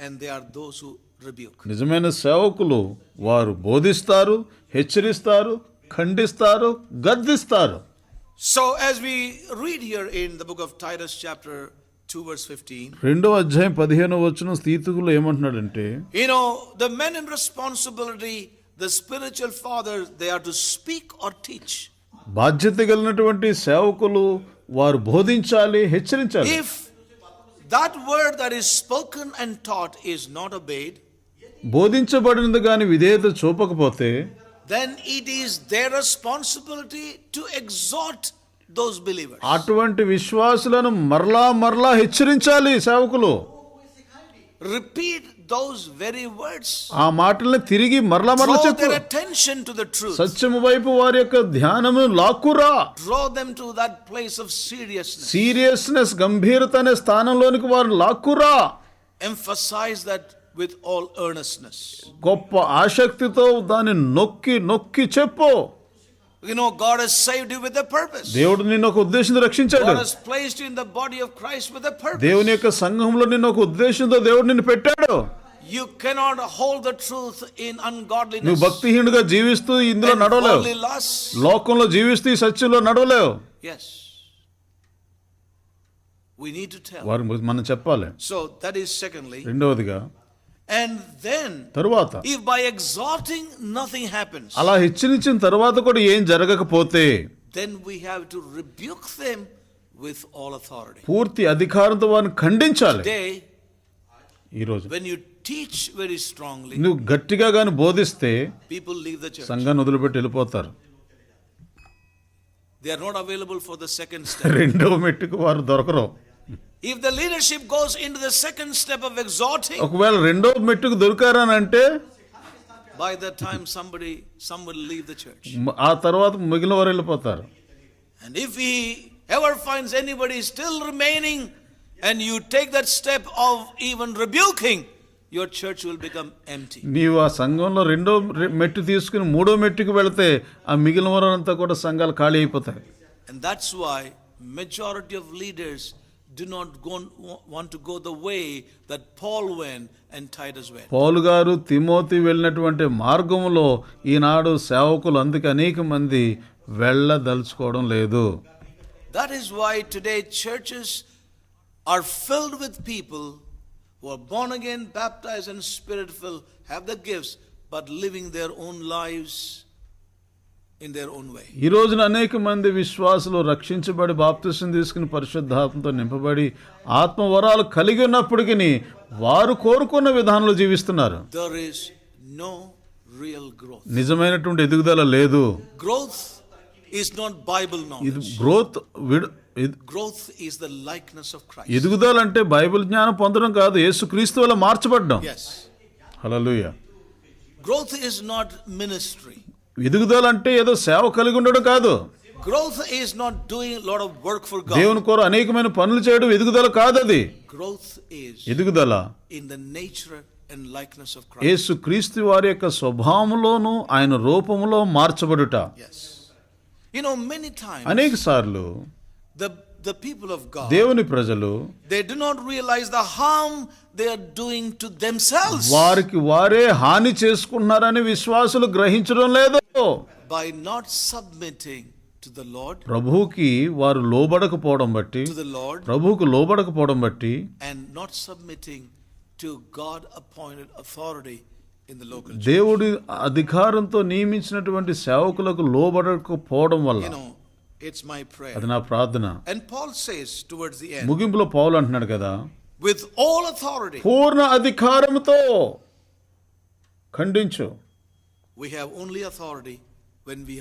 A: and they are those who rebuke.
B: నిజమైన సేవకులు వారు బోధిస్తారు, హెచ్చరిస్తారు, ఖండిస్తారు, గద్దిస్తారు.
A: So as we read here in the book of Titus chapter 2 verse 15,
B: 2:15 స్థితికులు ఏమంటున్నాడంటే,
A: you know, the men in responsibility, the spiritual fathers, they are to speak or teach.
B: బాధ్యత కలిగినటువంటి సేవకులు వారు బోధించాలి, హెచ్చరించాలి.
A: If that word that is spoken and taught is not obeyed,
B: బోధించబడినది కానీ విధేయత చూపకపోతే,
A: then it is their responsibility to exhort those believers.
B: అటువంటి విశ్వాసులను మరలా హెచ్చరించాలి సేవకులు.
A: Repeat those very words.
B: ఆ మాటల్ని తిరిగి మరలా
A: Draw
B: చెప్పు.
A: their attention to the truth.
B: సత్యము వైపు వారి యొక్క ధ్యానము లాక్కురా.
A: Draw them to that place of seriousness.
B: Seriousness, గంభీరత అనే స్థానంలోనికి వారిని లాక్కురా.
A: Emphasize that with all earnestness.
B: గొప్ప ఆసక్తితో దాన్ని నొక్కి చెప్పు.
A: You know, God has saved you with a purpose.
B: దేవుడు నిన్ను ఒక ఉద్దేశంతో రక్షించాడు.
A: God has placed you in the body of Christ with a purpose.
B: దేవుని యొక్క సంఘంలో నిన్ను ఒక ఉద్దేశంతో దేవుడు నిన్ను పెట్టాడు.
A: You cannot hold the truth in ungodliness.
B: నువ్వు భక్తిహీనుగా జీవిస్తూ ఇందులో
A: and
B: నడవలేవు.
A: worldly lust.
B: లోకంలో జీవిస్తూ ఈ సత్యంలో నడవలేవు.
A: Yes. We need to tell.
B: వారు మనం చెప్పాలి.
A: So that is secondly.
B: రెండవదిగా,
A: And then
B: తరువాత
A: if by exhorting nothing happens,
B: అలా హెచ్చరించిన తర్వాత కూడా ఏం జరగకపోతే,
A: then we have to rebuke them with all authority.
B: పూర్తి అధికారంతో వారిని ఖండించాలి.
A: Today,
B: ఈరోజు
A: when you teach very strongly,
B: నువ్వు గట్టిగా గాని బోధిస్తే
A: people leave the church.
B: సంఘాన్ని వదిలిపెట్టి వెళ్ళిపోతారు.
A: They are not available for the second step.
B: రెండవ మెట్టుకు వారు దొరకరు.
A: If the leadership goes into the second step of exhorting,
B: ఒకవేళ రెండవ మెట్టుకు దొరికారని అంటే
A: by that time some will leave the church.
B: ఆ తర్వాత మిగిలిన వారు వెళ్ళిపోతారు.
A: And if he ever finds anybody still remaining and you take that step of even rebuking, your church will become empty.
B: నీవు ఆ సంఘంలో రెండో మెట్టు తీసుకుని మూడో మెట్టుకు వెళితే ఆ మిగిలిన వారంతా కూడా సంఘాలు ఖాళీ అయిపోతాయి.
A: And that's why majority of leaders do not want to go the way that Paul went and Titus went.
B: పౌలు గారు తిమోతి వెళ్ళినటువంటి మార్గంలో ఈనాడు సేవకులు అందుకే అనేక మంది వెళ్ళదలుచుకోవడం లేదు.
A: That is why today churches are filled with people who are born again, baptized and spirit filled, have the gifts, but living their own lives in their own way.
B: ఈ రోజున అనేక మంది విశ్వాసులు రక్షించబడి బాప్తిసం తీసుకుని పరిశుద్ధాత్మతో నింపబడి ఆత్మ వరాలు కలిగి ఉన్నప్పటికీ వారు కోరుకున్న విధానంలో జీవిస్తున్నారు.
A: There is no real growth.
B: నిజమైనటువంటి ఎదుగుదల లేదు.
A: Growth is not Bible
B: ఇది
A: knowledge. Growth is the likeness of Christ.
B: ఎదుగుదల అంటే బైబిల్ జ్ఞానం పొందడం కాదు, యేసుక్రీస్తు వల్ల మార్చబడ్డం.
A: Yes.
B: Hallelujah.
A: Growth is not ministry.
B: ఎదుగుదల అంటే ఏదో సేవ కలిగి ఉండడం కాదు.
A: Growth is not doing a lot of work for God.
B: దేవుని కొరకు అనేకమైన పనులు చేయడం ఎదుగుదల కాదు. అది
A: Growth is
B: ఎదుగుదల
A: in the nature and likeness of Christ.
B: యేసుక్రీస్తు వారి యొక్క స్వభావములోను ఆయన రూపములో మార్చబడుట.
A: Yes. You know, many times
B: అనేక సార్లు
A: the people of God,
B: దేవుని ప్రజలు
A: they do not realize the harm they are doing to themselves
B: వారికి వారే హాని చేసుకుంటున్నారని విశ్వాసులు గ్రహించడం లేదు.
A: by not submitting to the Lord,
B: ప్రభువుకి వారు లోబడకపోవడం బట్టి,
A: to the Lord,
B: ప్రభువుకు లోబడకపోవడం బట్టి,
A: and not submitting to God appointed authority in the local church.
B: దేవుడి అధికారంతో నియమించినటువంటి సేవకులకు లోబడకపోవడం వల్ల.
A: You know, it's my prayer.
B: అది నా ప్రార్థన.
A: And Paul says towards the end,
B: ముగింపులో పౌలు అంటున్నాడు కదా,
A: with all authority,
B: పూర్ణ అధికారంతో ఖండించు.
A: we have only authority when we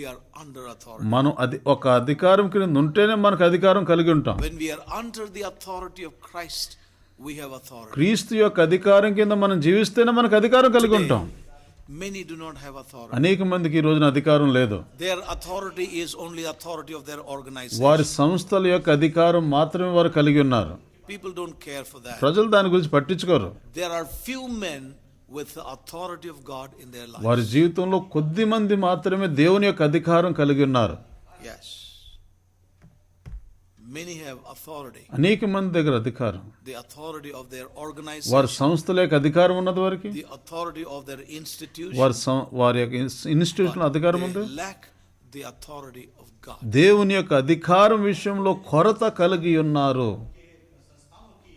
A: are under authority.
B: మనం ఒక అధికారం కింద ఉంటేనే మనకు అధికారం కలిగి ఉంటాం.
A: When we are under the authority of Christ, we have authority.
B: క్రీస్తు యొక్క అధికారం కింద మనం జీవిస్తేనే మనకు అధికారం కలిగి ఉంటాం.
A: Many do not have authority.
B: అనేక మందికి ఈ రోజున అధికారం లేదు.
A: Their authority is only authority of their organization.
B: వారి సంస్థల యొక్క అధికారం మాత్రమే వారు కలిగి ఉన్నారు.
A: People don't care for that.
B: ప్రజలు దాని గురించి పట్టించుకోరు.
A: There are few men with the authority of God in their life.
B: వారి జీవితంలో కొద్ది మంది మాత్రమే దేవుని యొక్క అధికారం కలిగి ఉన్నారు.
A: Yes. Many have authority.
B: అనేక మంది దగ్గర అధికారం.
A: The authority of their organization.
B: వారి సంస్థల యొక్క అధికారం ఉన్నది వారికి.
A: The authority of their institution.
B: వారి యొక్క ఇన్స్టిట్యూషన్ అధికారం ఉంది.
A: They lack the authority of God.
B: దేవుని యొక్క అధికారం విషయంలో కొరత కలిగి ఉన్నారు.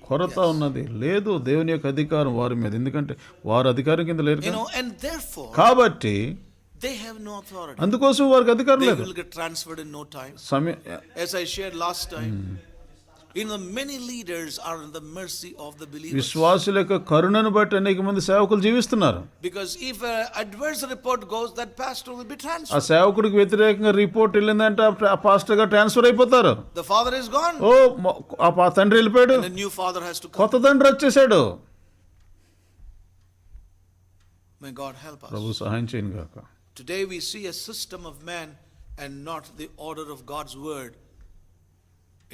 B: కొరత ఉన్నది లేదు దేవుని యొక్క అధికారం వారి మీద. ఎందుకంటే వారు అధికారం కింద లేరు.
A: You know, and therefore
B: కాబట్టి
A: they have no authority.
B: అందుకోసం వారికి అధికారం
A: They
B: లేదు.
A: will get transferred in no time.
B: సమయం
A: As I shared last time, you know, many leaders are in the mercy of the believers.
B: విశ్వాసుల యొక్క కరుణను బట్టి అనేక మంది సేవకులు జీవిస్తున్నారు.
A: Because if an adverse report goes, that pastor will be
B: ఆ
A: transferred.
B: సేవకుడికి వ్యతిరేకంగా రిపోర్ట్ వెళ్ళిందంటే ఆ పాస్టర్ గా ట్రాన్స్ఫర్ అయిపోతారు.
A: The father is gone,
B: ఆ తండ్రి వెళ్ళిపోయాడు,
A: and a new father has to come.
B: కొత్త తండ్రి వచ్చేసాడు.
A: May God help us.
B: ప్రభు సహాయం చేయను గాక.
A: Today we see a system of man and not the order of God's word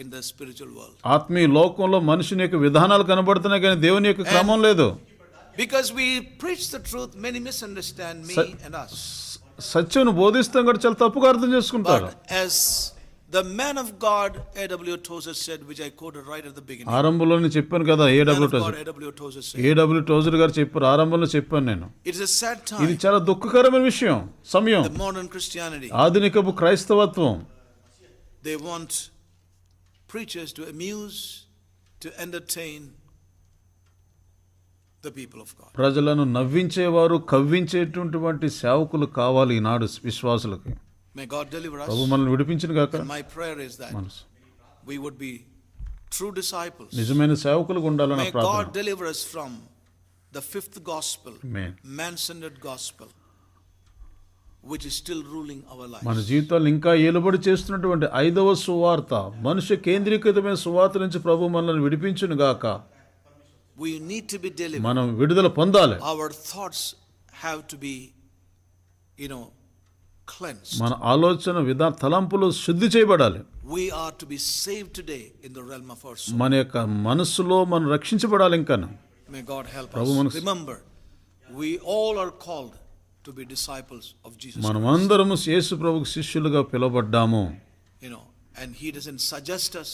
A: in the spiritual world.
B: ఆత్మీయ లోకంలో మనుషుని యొక్క విధానాలు కనబడుతున్నాయి కానీ దేవుని యొక్క క్రమం లేదు.
A: Because we preach the truth, many misunderstand me and us.
B: సత్యం బోధిస్తాం కూడా చాలా తప్పుగా అర్థం చేసుకుంటారు.
A: But as the man of God A.W. Tozer said, which I quoted right at the beginning.
B: ఆరంభంలోనే చెప్పాను కదా,
A: A.W. Tozer said,
B: A.W. Tozer గారు చెప్పారు, ఆరంభంలో చెప్పాను నేను.
A: it is a sad
B: ఇది
A: time.
B: చాలా దుఃఖకరమైన విషయం. సమయం
A: The modern Christianity,
B: ఆధునికపు క్రైస్తవత్వం
A: they want preachers to amuse, to entertain the people of God.
B: ప్రజలను నవ్వించేవారు కవ్వించేటువంటి సేవకులు కావాలి ఈనాడు విశ్వాసులకి.
A: May God deliver us.
B: ప్రభు మనల్ని విడిపించిన గాక.
A: And my prayer is that we would be true disciples.
B: నిజమైన సేవకులుగా ఉండాలని
A: May
B: ప్రార్థన.
A: God deliver us from the fifth gospel,
B: Amen.
A: man-centered gospel, which is still ruling our lives.
B: మన జీవితాలు ఇంకా ఏలుబడి చేస్తున్నటువంటి 5వ సువార్త, మనుష్య కేంద్రీకృతమైన సువార్త నుంచి ప్రభు మనల్ని విడిపించును గాక.
A: We need to be delivered.
B: మనం విడుదల పొందాలి.
A: Our thoughts have to be, cleansed.
B: మన ఆలోచన తలంపులు శుద్ధి చేయబడాలి.
A: We are to be saved today in the realm of our soul.
B: మన యొక్క మనసులో మనం రక్షించబడాలి. ఇంకా
A: May God help
B: ప్రభు
A: us.
B: మనకు-
A: Remember, we all are called to be disciples of Jesus
B: మనం
A: Christ.
B: అందరము యేసు ప్రభువుకు శిష్యులుగా పిలువబడ్డాము.
A: You know, and He doesn't suggest us.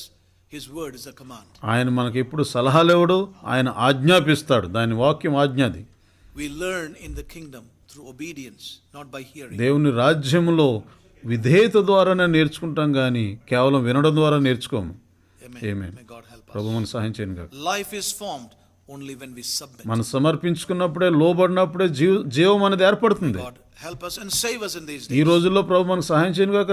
A: His word is a command.
B: ఆయన మనకి ఎప్పుడు సలహాలు ఇవ్వడు, ఆయన ఆజ్ఞాపిస్తాడు. దాని వాక్యం ఆజ్ఞది.
A: We learn in the kingdom through obedience, not by hearing.
B: దేవుని రాజ్యంలో విధేయత ద్వారానే నేర్చుకుంటాం కానీ కేవలం వినడం ద్వారా నేర్చుకోము.
A: Amen.
B: Amen.
A: May God help us.
B: ప్రభు మన సహాయం చేయను కాక.
A: Life is formed only when we submit.
B: మనం సమర్పించుకున్నప్పుడే, లోబడినప్పుడే జీవం అనేది ఏర్పడుతుంది.
A: God help us and save us in these
B: ఈ
A: days.
B: రోజుల్లో ప్రభు మనకు సహాయం చేయను కాక,